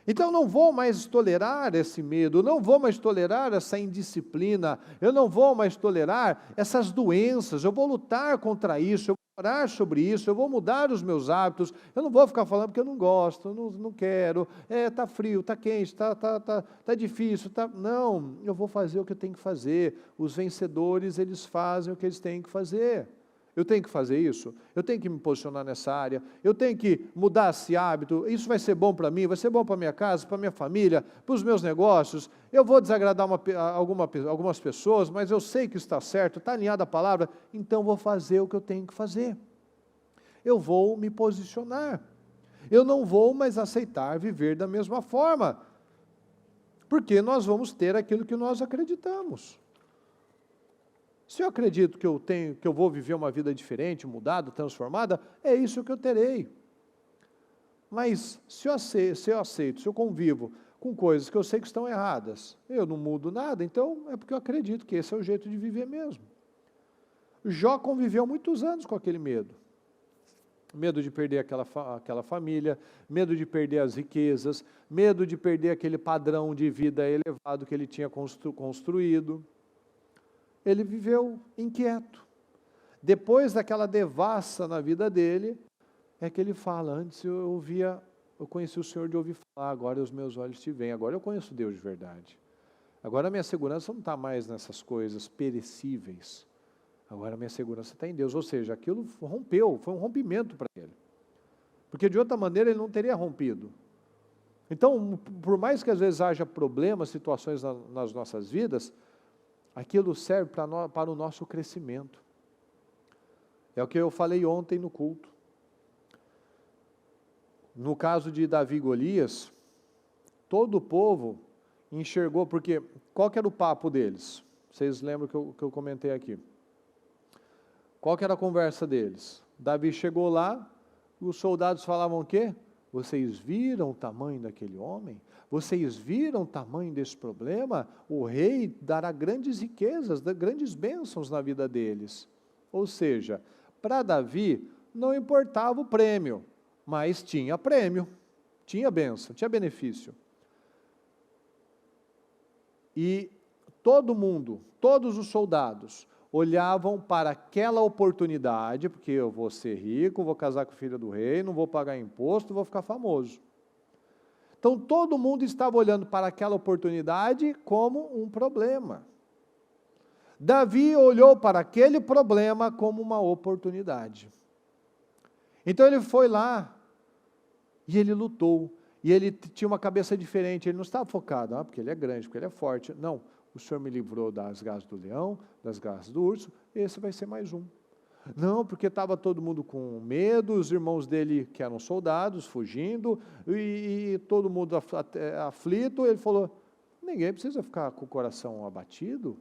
Então, não vou mais tolerar esse medo, não vou mais tolerar essa indisciplina, eu não vou mais tolerar essas doenças, eu vou lutar contra isso, eu orar sobre isso, eu vou mudar os meus hábitos, eu não vou ficar falando porque eu não gosto, não quero, está frio, está quente, tá difícil, não, eu vou fazer o que eu tenho que fazer. Os vencedores, eles fazem o que eles têm que fazer. Eu tenho que fazer isso, eu tenho que me posicionar nessa área, eu tenho que mudar esse hábito, isso vai ser bom para mim, vai ser bom para minha casa, para minha família, para os meus negócios. Eu vou desagradar algumas pessoas, mas eu sei que está certo, está alinhada a palavra, então vou fazer o que eu tenho que fazer. Eu vou me posicionar. Eu não vou mais aceitar viver da mesma forma, porque nós vamos ter aquilo que nós acreditamos. Se eu acredito que eu vou viver uma vida diferente, mudada, transformada, é isso que eu terei. Mas se eu aceito, se eu convivo com coisas que eu sei que estão erradas, eu não mudo nada, então é porque eu acredito que esse é o jeito de viver mesmo. Jó conviveu muitos anos com aquele medo. Medo de perder aquela família, medo de perder as riquezas, medo de perder aquele padrão de vida elevado que ele tinha construído. Ele viveu inquieto. Depois daquela devassa na vida dele, é que ele fala, antes eu conheci o Senhor de ouvir falar, agora os meus olhos te veem, agora eu conheço Deus de verdade. Agora a minha segurança não está mais nessas coisas perecíveis, agora a minha segurança está em Deus, ou seja, aquilo rompeu, foi um rompimento para ele. Porque de outra maneira ele não teria rompido. Então, por mais que às vezes haja problemas, situações nas nossas vidas, aquilo serve para o nosso crescimento. É o que eu falei ontem no culto. No caso de Davi e Golias, todo o povo enxergou, porque qual que era o papo deles? Vocês lembram que eu comentei aqui? Qual que era a conversa deles? Davi chegou lá, e os soldados falavam o quê? Vocês viram o tamanho daquele homem? Vocês viram o tamanho desse problema? O rei dará grandes riquezas, grandes bênçãos na vida deles. Ou seja, para Davi não importava o prêmio, mas tinha prêmio, tinha bênção, tinha benefício. E todo mundo, todos os soldados, olhavam para aquela oportunidade, porque eu vou ser rico, vou casar com a filha do rei, não vou pagar imposto, vou ficar famoso. Então todo mundo estava olhando para aquela oportunidade como um problema. Davi olhou para aquele problema como uma oportunidade. Então ele foi lá e ele lutou. E ele tinha uma cabeça diferente, ele não estava focado, porque ele é grande, porque ele é forte. Não, o Senhor me livrou das garras do leão, das garras do urso, esse vai ser mais um. Não, porque estava todo mundo com medo, os irmãos dele que eram soldados, fugindo, e todo mundo aflito, ele falou, ninguém precisa ficar com o coração abatido,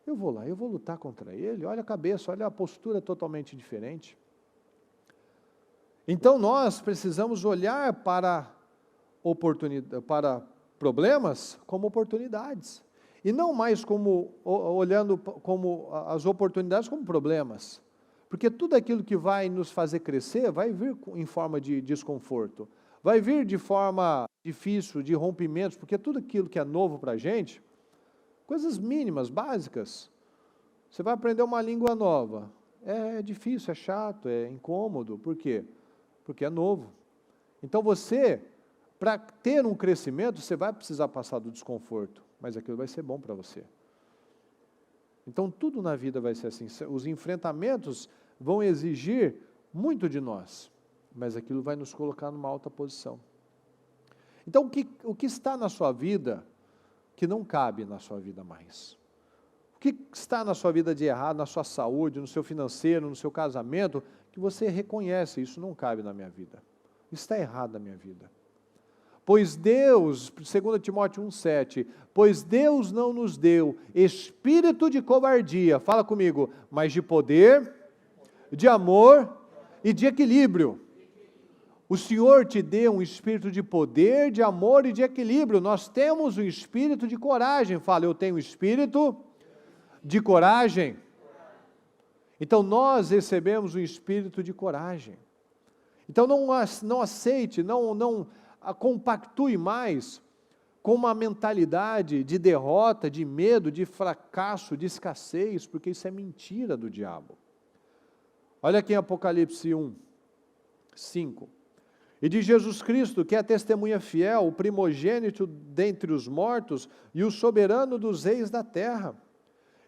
eu vou lá, eu vou lutar contra ele, olha a cabeça, olha a postura totalmente diferente. Então nós precisamos olhar para problemas como oportunidades, e não mais olhando como as oportunidades como problemas. Porque tudo aquilo que vai nos fazer crescer, vai vir em forma de desconforto, vai vir de forma difícil, de rompimentos, porque tudo aquilo que é novo para a gente, coisas mínimas, básicas, você vai aprender uma língua nova, é difícil, é chato, é incômodo, por quê? Porque é novo. Então você, para ter um crescimento, você vai precisar passar do desconforto, mas aquilo vai ser bom para você. Então tudo na vida vai ser assim, os enfrentamentos vão exigir muito de nós, mas aquilo vai nos colocar numa alta posição. Então o que está na sua vida que não cabe na sua vida mais? O que está na sua vida de errado, na sua saúde, no seu financeiro, no seu casamento, que você reconhece, isso não cabe na minha vida, isso está errado na minha vida. Pois Deus, 2 Timóteo 1,7, pois Deus não nos deu espírito de covardia, fala comigo, mas de poder, de amor e de equilíbrio. O Senhor te deu um espírito de poder, de amor e de equilíbrio. Nós temos um espírito de coragem. Fala, eu tenho um espírito de coragem. Então nós recebemos um espírito de coragem. Então não aceite, não compactue mais com uma mentalidade de derrota, de medo, de fracasso, de escassez, porque isso é mentira do diabo. Olha aqui em Apocalipse 1, 5. E de Jesus Cristo, que é a testemunha fiel, o primogênito dentre os mortos e o soberano dos reis da terra.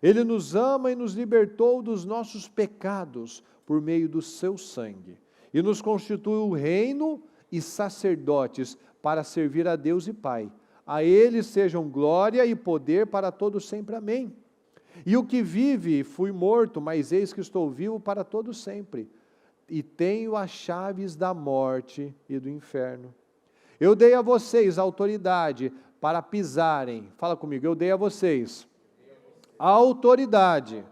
Ele nos ama e nos libertou dos nossos pecados por meio do seu sangue. E nos constituiu reino e sacerdotes para servir a Deus e Pai. A Ele sejam glória e poder para todos sempre. Amém. E o que vive, fui morto, mas eis que estou vivo para todos sempre. E tenho as chaves da morte e do inferno. Eu dei a vocês autoridade para pisarem. Fala comigo, eu dei a vocês a autoridade.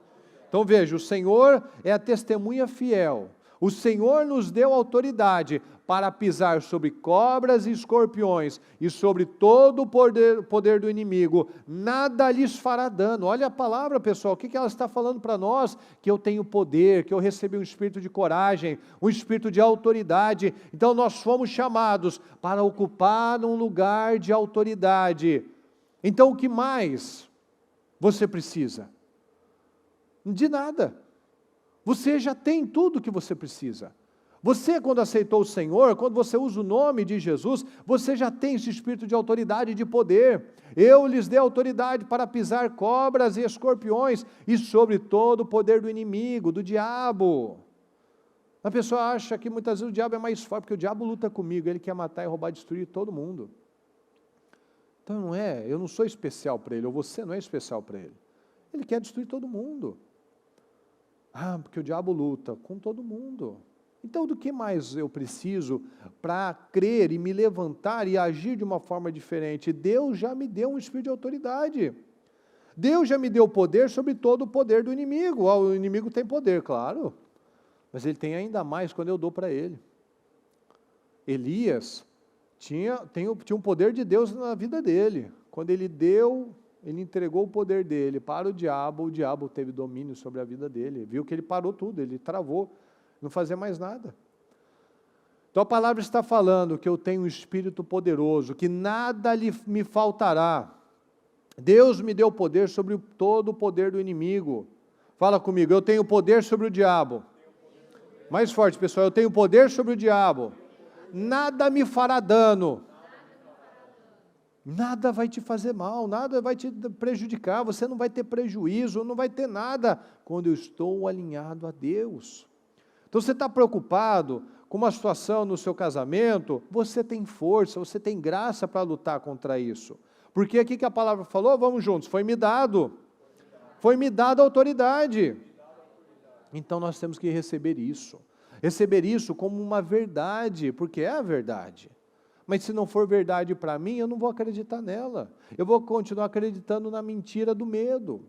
Então veja, o Senhor é a testemunha fiel. O Senhor nos deu autoridade para pisar sobre cobras e escorpiões e sobre todo o poder do inimigo. Nada lhes fará dano. Olha a palavra, pessoal, o que ela está falando para nós? Que eu tenho poder, que eu recebi um espírito de coragem, um espírito de autoridade. Então nós fomos chamados para ocupar um lugar de autoridade. Então o que mais você precisa? De nada. Você já tem tudo o que você precisa. Você, quando aceitou o Senhor, quando você usa o nome de Jesus, você já tem esse espírito de autoridade e de poder. Eu lhes dei autoridade para pisar cobras e escorpiões e sobre todo o poder do inimigo, do diabo. A pessoa acha que muitas vezes o diabo é mais forte, porque o diabo luta comigo, ele quer matar, roubar, destruir todo mundo. Então não é, eu não sou especial para ele, ou você não é especial para ele. Ele quer destruir todo mundo. Ah, porque o diabo luta com todo mundo. Então, do que mais eu preciso para crer e me levantar e agir de uma forma diferente? Deus já me deu um espírito de autoridade. Deus já me deu poder sobre todo o poder do inimigo. O inimigo tem poder, claro, mas ele tem ainda mais quando eu dou para ele. Elias tinha um poder de Deus na vida dele. Quando ele entregou o poder dele para o diabo teve domínio sobre a vida dele, viu que ele parou tudo, ele travou, não fazia mais nada. Então a palavra está falando que eu tenho um espírito poderoso, que nada me faltará. Deus me deu poder sobre todo o poder do inimigo. Fala comigo, eu tenho poder sobre o diabo. Mais forte, pessoal, eu tenho poder sobre o diabo. Nada me fará dano. Nada vai te fazer mal, nada vai te prejudicar, você não vai ter prejuízo, não vai ter nada, quando eu estou alinhado a Deus. Então você está preocupado com uma situação no seu casamento, você tem força, você tem graça para lutar contra isso. Porque aqui que a palavra falou, vamos juntos, foi-me dado a autoridade. Então nós temos que receber isso como uma verdade, porque é a verdade. Mas se não for verdade para mim, eu não vou acreditar nela. Eu vou continuar acreditando na mentira do medo.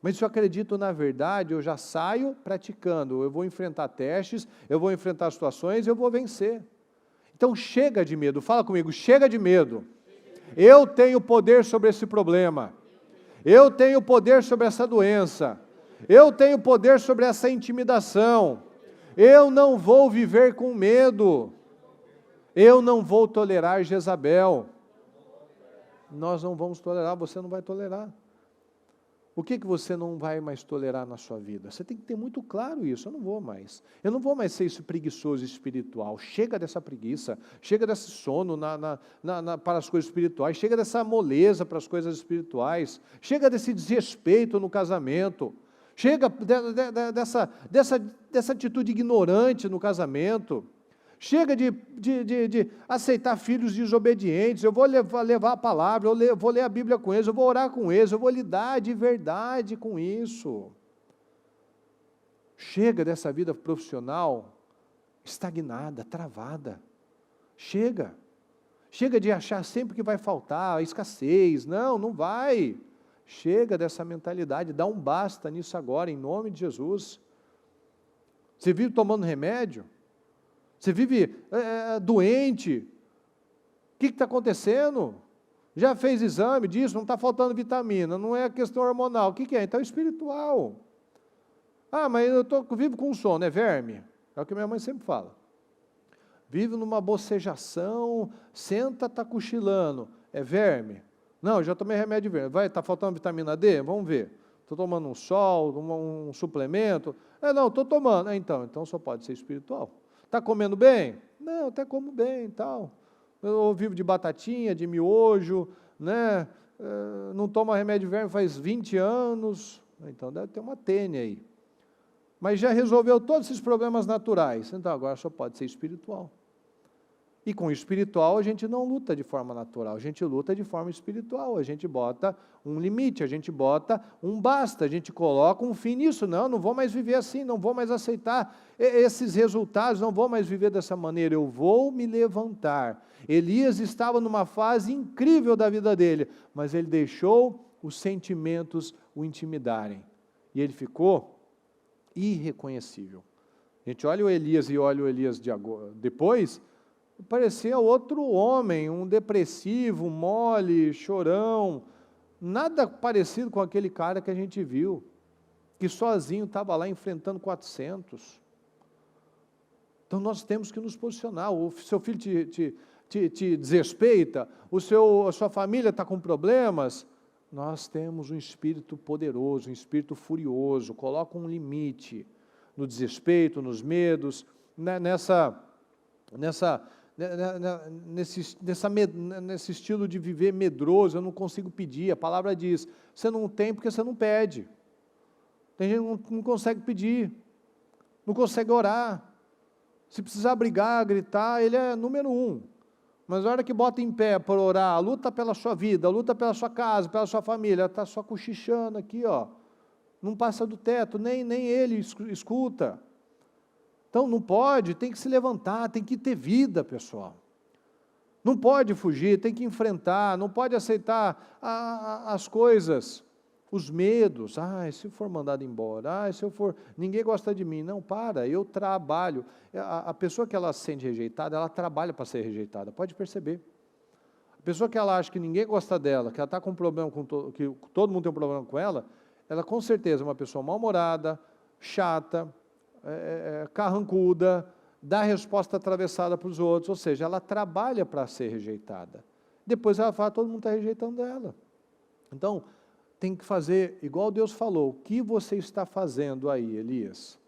Mas se eu acredito na verdade, eu já saio praticando. Eu vou enfrentar testes, eu vou enfrentar situações, eu vou vencer. Então chega de medo, fala comigo, chega de medo. Eu tenho poder sobre esse problema. Eu tenho poder sobre essa doença. Eu tenho poder sobre essa intimidação. Eu não vou viver com medo. Eu não vou tolerar Jezabel. Nós não vamos tolerar, você não vai tolerar. O que você não vai mais tolerar na sua vida? Você tem que ter muito claro isso, eu não vou mais. Eu não vou mais ser esse preguiçoso espiritual. Chega dessa preguiça, chega desse sono para as coisas espirituais, chega dessa moleza para as coisas espirituais, chega desse desrespeito no casamento, chega dessa atitude ignorante no casamento. Chega de aceitar filhos desobedientes, eu vou levar a palavra, eu vou ler a Bíblia com eles, eu vou orar com eles, eu vou lidar de verdade com isso. Chega dessa vida profissional estagnada, travada. Chega de achar sempre que vai faltar, escassez, não vai. Chega dessa mentalidade, dá um basta nisso agora, em nome de Jesus. Você vive tomando remédio? Você vive doente? O que está acontecendo? Já fez exame disso? Não está faltando vitamina, não é questão hormonal. O que é? Então é espiritual. Ah, mas eu vivo com sono, é verme. É o que minha mãe sempre fala. Vive numa bocejação, senta, está cochilando. É verme? Não, eu já tomei remédio de verme. Vai, está faltando vitamina D? Vamos ver. Estou tomando um sol, um suplemento? Não, estou tomando. Então só pode ser espiritual. Está comendo bem? Não, até como bem e tal. Eu vivo de batatinha, de miojo, né? Não toma remédio verme faz 20 anos. Então deve ter uma tênia aí. Mas já resolveu todos esses problemas naturais. Então agora só pode ser espiritual. E com o espiritual a gente não luta de forma natural, a gente luta de forma espiritual, a gente bota um limite, a gente bota um basta, a gente coloca um fim nisso. Não vou mais viver assim, não vou mais aceitar esses resultados, não vou mais viver dessa maneira, eu vou me levantar. Elias estava numa fase incrível da vida dele, mas ele deixou os sentimentos o intimidarem, e ele ficou irreconhecível. A gente olha o Elias e olha o Elias de agora, depois, parecia outro homem, um depressivo, mole, chorão, nada parecido com aquele cara que a gente viu, que sozinho estava lá enfrentando 400. Então nós temos que nos posicionar. O seu filho te desrespeita, a sua família está com problemas, nós temos um espírito poderoso, um espírito furioso, coloca um limite no desrespeito, nos medos, nesse estilo de viver medroso. Eu não consigo pedir, a palavra diz, você não tem porque você não pede. Tem gente que não consegue pedir, não consegue orar, se precisar brigar, gritar, ele é número 1, mas na hora que bota em pé para orar, luta pela sua vida, luta pela sua casa, pela sua família, está só cochichando aqui, não passa do teto, nem ele escuta. Então não pode, tem que se levantar, tem que ter vida, pessoal. Não pode fugir, tem que enfrentar, não pode aceitar as coisas, os medos. Se eu for mandado embora, ninguém gosta de mim. Não, eu trabalho. A pessoa que ela se sente rejeitada, ela trabalha para ser rejeitada, pode perceber. A pessoa que ela acha que ninguém gosta dela, que ela está com um problema, que todo mundo tem um problema com ela com certeza é uma pessoa mal-humorada, chata, carrancuda, dá resposta atravessada para os outros, ou seja, ela trabalha para ser rejeitada. Depois ela fala, todo mundo está rejeitando ela. Então, tem que fazer igual Deus falou, o que você está fazendo aí, Elias?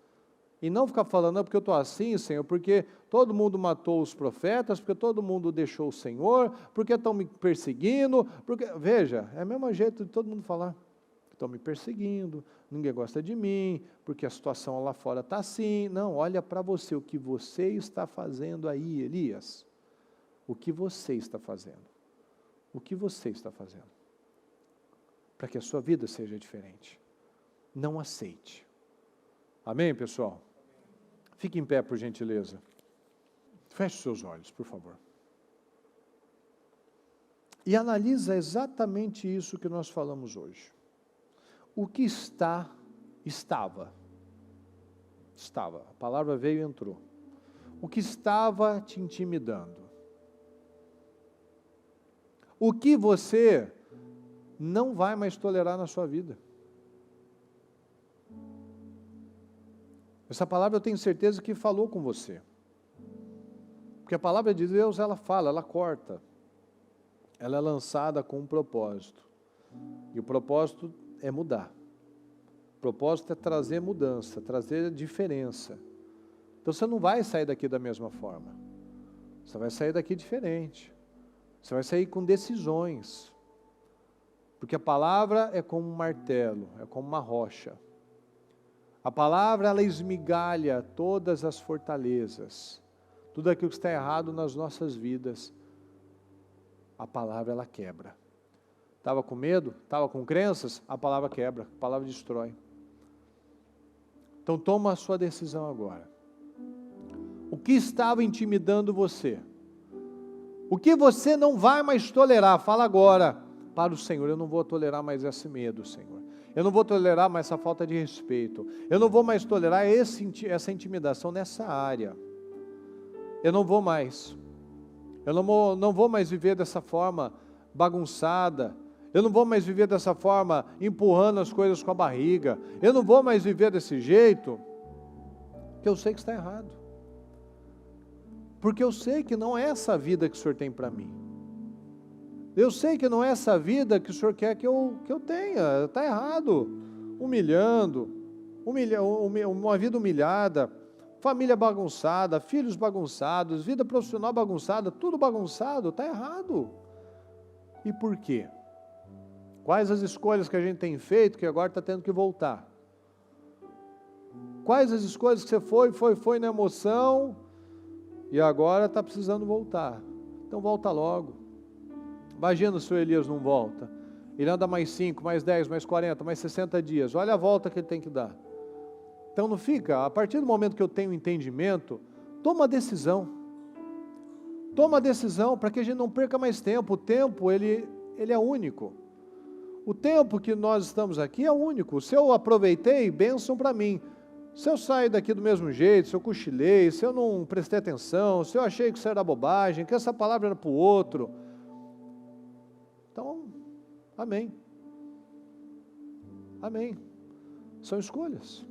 E não ficar falando, porque eu estou assim, Senhor, porque todo mundo matou os profetas, porque todo mundo deixou o Senhor, porque estão me perseguindo, veja, é o mesmo jeito de todo mundo falar. Estão me perseguindo, ninguém gosta de mim, porque a situação lá fora está assim. Não, olha para você, o que você está fazendo aí, Elias. O que você está fazendo? O que você está fazendo? Para que a sua vida seja diferente. Não aceite. Amém, pessoal? Fique em pé, por gentileza. Feche seus olhos, por favor. E analisa exatamente isso que nós falamos hoje. O que estava, a palavra veio e entrou. O que estava te intimidando? O que você não vai mais tolerar na sua vida? Essa palavra eu tenho certeza que falou com você. Porque a palavra de Deus, ela fala, ela corta. Ela é lançada com um propósito. E o propósito é mudar. O propósito é trazer mudança, trazer diferença. Então você não vai sair daqui da mesma forma. Você vai sair daqui diferente. Você vai sair com decisões. Porque a palavra é como um martelo, é como uma rocha. A palavra, ela esmigalha todas as fortalezas. Tudo aquilo que está errado nas nossas vidas. A palavra, ela quebra. Estava com medo? Estava com crenças? A palavra quebra, a palavra destrói. Então toma a sua decisão agora. O que estava intimidando você? O que você não vai mais tolerar? Fala agora para o Senhor, eu não vou tolerar mais esse medo, Senhor. Eu não vou tolerar mais essa falta de respeito. Eu não vou mais tolerar essa intimidação nessa área. Eu não vou mais. Eu não vou mais viver dessa forma bagunçada. Eu não vou mais viver dessa forma, empurrando as coisas com a barriga. Eu não vou mais viver desse jeito, porque eu sei que está errado. Porque eu sei que não é essa vida que o Senhor tem para mim. Eu sei que não é essa vida que o Senhor quer que eu tenha. Está errado. humilhando, uma vida humilhada, família bagunçada, filhos bagunçados, vida profissional bagunçada, tudo bagunçado, está errado. E por quê? Quais as escolhas que a gente tem feito que agora está tendo que voltar? Quais as escolhas que você foi na emoção e agora está precisando voltar? Então volta logo. Imagina se o Elias não volta. Ele anda mais 5, mais 10, mais 40, mais 60 dias. Olha a volta que ele tem que dar. Então não fica, a partir do momento que eu tenho entendimento, toma uma decisão. Toma a decisão para que a gente não perca mais tempo. O tempo, ele é único. O tempo que nós estamos aqui é único. Se eu aproveitei, bênção para mim. Se eu saio daqui do mesmo jeito, se eu cochilei, se eu não prestei atenção, se eu achei que isso era bobagem, que essa palavra era para o outro. Então, amém. Amém. São escolhas.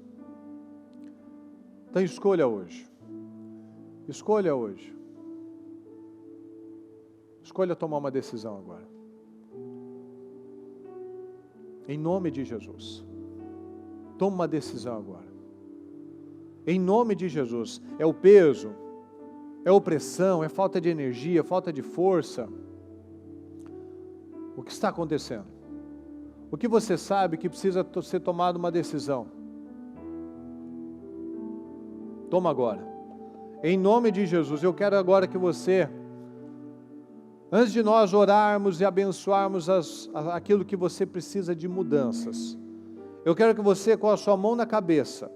Então escolha hoje. Escolha hoje. Escolha tomar uma decisão agora. Em nome de Jesus. Toma uma decisão agora. Em nome de Jesus. É o peso, é opressão, é falta de energia, falta de força. O que está acontecendo? O que você sabe que precisa ser tomada uma decisão? Toma agora. Em nome de Jesus, eu quero agora que você, antes de nós orarmos e abençoarmos aquilo que você precisa de mudanças, eu quero que você, com a sua mão na cabeça,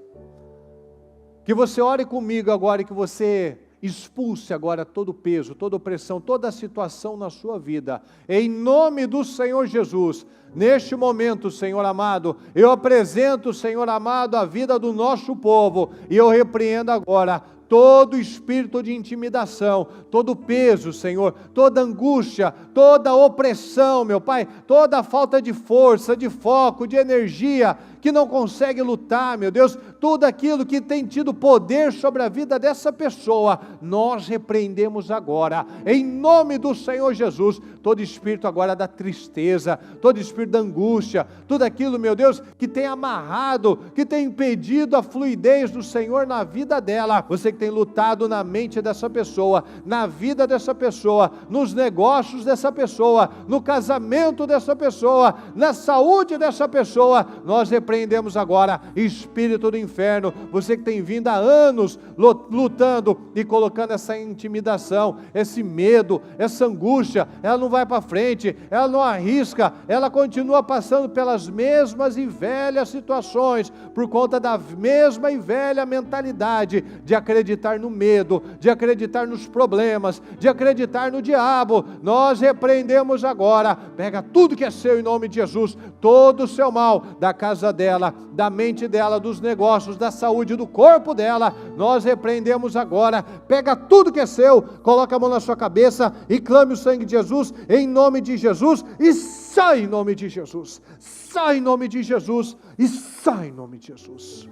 que você ore comigo agora e que você expulse agora todo o peso, toda a opressão, toda a situação na sua vida, em nome do Senhor Jesus. Neste momento, Senhor amado, eu apresento, Senhor amado, a vida do nosso povo, e eu repreendo agora todo espírito de intimidação, todo peso, Senhor, toda angústia, toda opressão, meu Pai, toda falta de força, de foco, de energia, que não consegue lutar, meu Deus, tudo aquilo que tem tido poder sobre a vida dessa pessoa, nós repreendemos agora, em nome do Senhor Jesus, todo espírito agora da tristeza, todo espírito da angústia, tudo aquilo, meu Deus, que tem amarrado, que tem impedido a fluidez do Senhor na vida dela, você que tem lutado na mente dessa pessoa, na vida dessa pessoa, nos negócios dessa pessoa, no casamento dessa pessoa, na saúde dessa pessoa, nós repreendemos agora, espírito do inferno, você que tem vindo há anos lutando e colocando essa intimidação, esse medo, essa angústia, ela não vai para frente, ela não arrisca, ela continua passando pelas mesmas e velhas situações, por conta da mesma e velha mentalidade de acreditar no medo, de acreditar nos problemas, de acreditar no diabo. Nós repreendemos agora, pega tudo que é seu em nome de Jesus, todo o seu mal da casa dela, da mente dela, dos negócios, da saúde, do corpo dela, nós repreendemos agora, pega tudo que é seu, coloca a mão na sua cabeça e clame o sangue de Jesus em nome de Jesus e sai em nome de Jesus, sai em nome de Jesus e sai em nome de Jesus.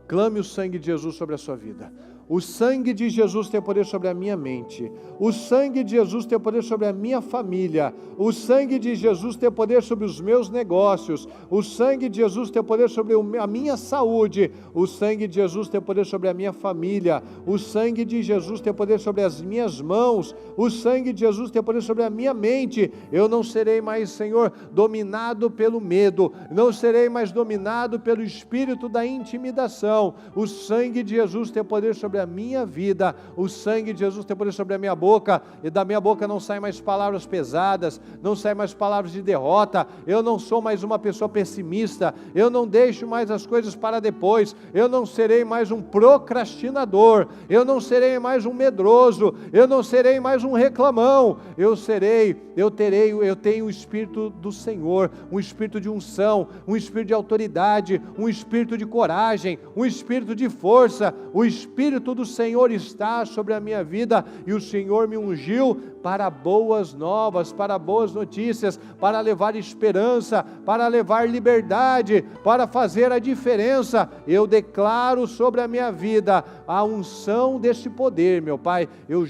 Clame o sangue de Jesus sobre a sua vida. O sangue de Jesus tem poder sobre a minha mente. O sangue de Jesus tem poder sobre a minha família. O sangue de Jesus tem poder sobre os meus negócios. O sangue de Jesus tem poder sobre a minha saúde. O sangue de Jesus tem poder sobre a minha família. O sangue de Jesus tem poder sobre as minhas mãos. O sangue de Jesus tem poder sobre a minha mente. Eu não serei mais, Senhor, dominado pelo medo. Não serei mais dominado pelo espírito da intimidação. O sangue de Jesus tem poder sobre a minha vida, o sangue de Jesus tem poder sobre a minha boca, e da minha boca não saem mais palavras pesadas, não saem mais palavras de derrota, eu não sou mais uma pessoa pessimista, eu não deixo mais as coisas para depois, eu não serei mais um procrastinador, eu não serei mais um medroso, eu não serei mais um reclamão, eu tenho o Espírito do Senhor, um espírito de unção, um espírito de autoridade, um espírito de coragem, um espírito de força, o Espírito Espírito do Senhor está sobre a minha vida e o Senhor me ungiu para boas novas, para boas notícias, para levar esperança, para levar liberdade, para fazer a diferença. Eu declaro sobre a minha vida a unção desse poder, meu Pai. Eu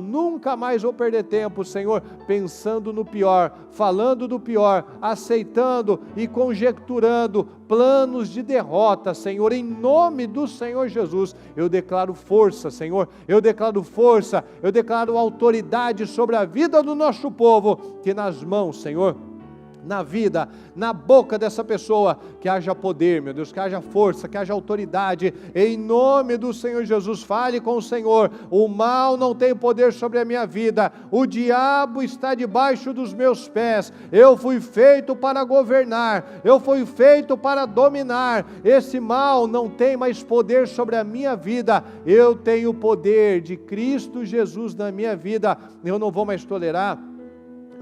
nunca mais vou perder tempo, Senhor, pensando no pior, falando do pior, aceitando e conjecturando planos de derrota, Senhor, em nome do Senhor Jesus. Eu declaro força, Senhor, eu declaro força, eu declaro autoridade sobre a vida do nosso povo, que nas mãos, Senhor, na vida, na boca dessa pessoa, que haja poder, meu Deus, que haja força, que haja autoridade, em nome do Senhor Jesus. Fale com o Senhor: o mal não tem poder sobre a minha vida, o diabo está debaixo dos meus pés, eu fui feito para governar, eu fui feito para dominar, esse mal não tem mais poder sobre a minha vida, eu tenho o poder de Cristo Jesus na minha vida, eu não vou mais tolerar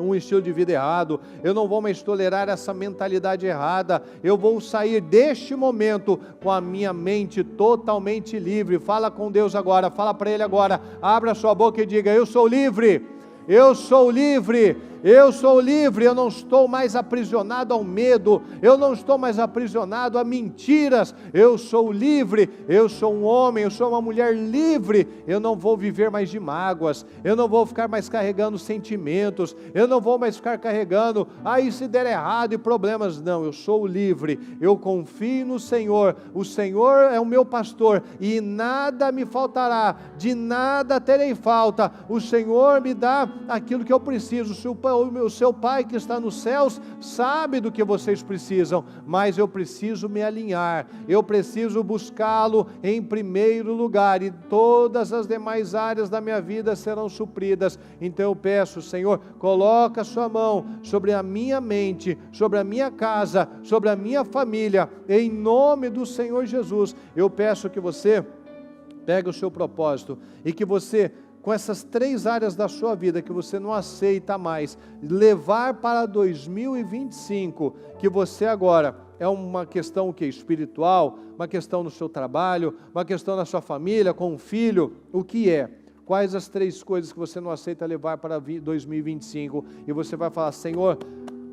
um estilo de vida errado, eu não vou mais tolerar essa mentalidade errada, eu vou sair deste momento com a minha mente totalmente livre. Fala com Deus agora, fala para Ele agora, abra sua boca e diga: eu sou livre, eu sou livre, eu sou livre, eu não estou mais aprisionado ao medo, eu não estou mais aprisionado a mentiras, eu sou livre, eu sou um homem, eu sou uma mulher livre, eu não vou viver mais de mágoas, eu não vou ficar mais carregando sentimentos, eu não vou mais ficar carregando, se der errado e problemas, não, eu sou livre, eu confio no Senhor, o Senhor é o meu pastor e nada me faltará, de nada terei falta, o Senhor me dá aquilo que eu preciso. O seu Pai que está nos céus sabe do que vocês precisam, mas eu preciso me alinhar, eu preciso buscá-lo em primeiro lugar, e todas as demais áreas da minha vida serão supridas. Então eu peço, Senhor, coloca a sua mão sobre a minha mente, sobre a minha casa, sobre a minha família, em nome do Senhor Jesus. Eu peço que você pegue o seu propósito e que você, com essas 3 áreas da sua vida que você não aceita mais, levar para 2025, que você agora é uma questão espiritual, uma questão no seu trabalho, uma questão na sua família, com um filho, o que é? Quais as 3 coisas que você não aceita levar para 2025? E você vai falar: Senhor,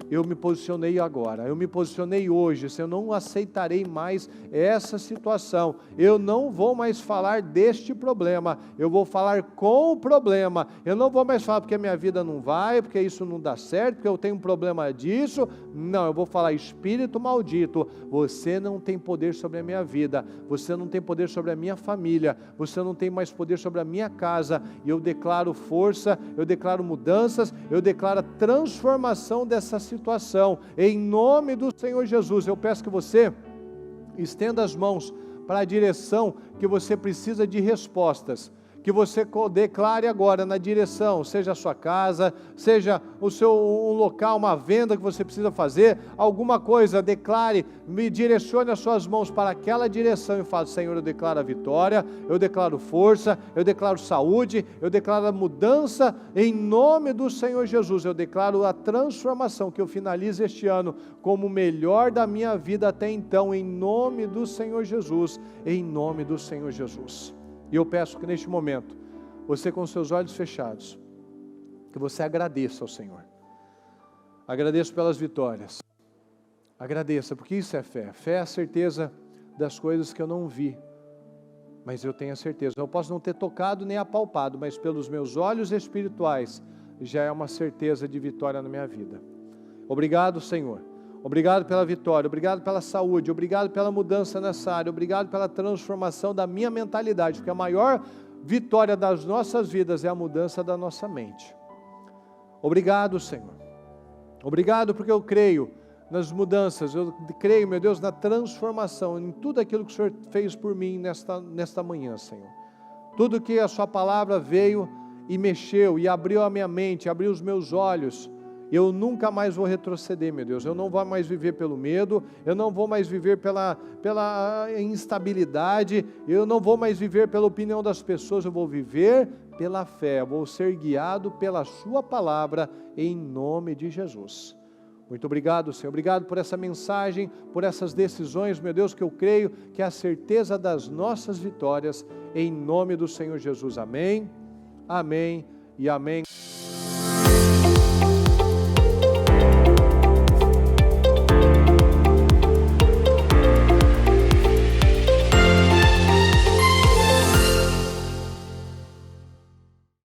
eu me posicionei agora, eu me posicionei hoje, eu não aceitarei mais essa situação, eu não vou mais falar deste problema, eu vou falar com o problema, eu não vou mais falar porque a minha vida não vai, porque isso não dá certo, porque eu tenho um problema disso, não, eu vou falar: espírito maldito, você não tem poder sobre a minha vida, você não tem poder sobre a minha família, você não tem mais poder sobre a minha casa, e eu declaro força, eu declaro mudanças, eu declaro a transformação dessa situação, em nome do Senhor Jesus. Eu peço que você estenda as mãos para a direção que você precisa de respostas, que você declare agora na direção, seja a sua casa, seja um local, uma venda que você precisa fazer, alguma coisa, declare, me direcione as suas mãos para aquela direção e fale: Senhor, eu declaro a vitória, eu declaro força, eu declaro saúde, eu declaro a mudança, em nome do Senhor Jesus, eu declaro a transformação, que eu finalize este ano como o melhor da minha vida até então, em nome do Senhor Jesus, em nome do Senhor Jesus. E eu peço que neste momento, você com seus olhos fechados, que você agradeça ao Senhor. Agradeço pelas vitórias. Agradeça, porque isso é fé. Fé é a certeza das coisas que eu não vi, mas eu tenho a certeza. Eu posso não ter tocado nem apalpado, mas pelos meus olhos espirituais, já é uma certeza de vitória na minha vida. Obrigado, Senhor. Obrigado pela vitória, obrigado pela saúde, obrigado pela mudança nessa área, obrigado pela transformação da minha mentalidade, porque a maior vitória das nossas vidas é a mudança da nossa mente. Obrigado, Senhor. Obrigado porque eu creio nas mudanças, eu creio, meu Deus, na transformação, em tudo aquilo que o Senhor fez por mim nesta manhã, Senhor. Tudo que a Sua palavra veio e mexeu, e abriu a minha mente, abriu os meus olhos. Eu nunca mais vou retroceder, meu Deus, eu não vou mais viver pelo medo, eu não vou mais viver pela instabilidade, eu não vou mais viver pela opinião das pessoas, eu vou viver pela fé, eu vou ser guiado pela Sua palavra, em nome de Jesus. Muito obrigado, Senhor. Obrigado por essa mensagem, por essas decisões, meu Deus, que eu creio que é a certeza das nossas vitórias, em nome do Senhor Jesus. Amém, amém e amém.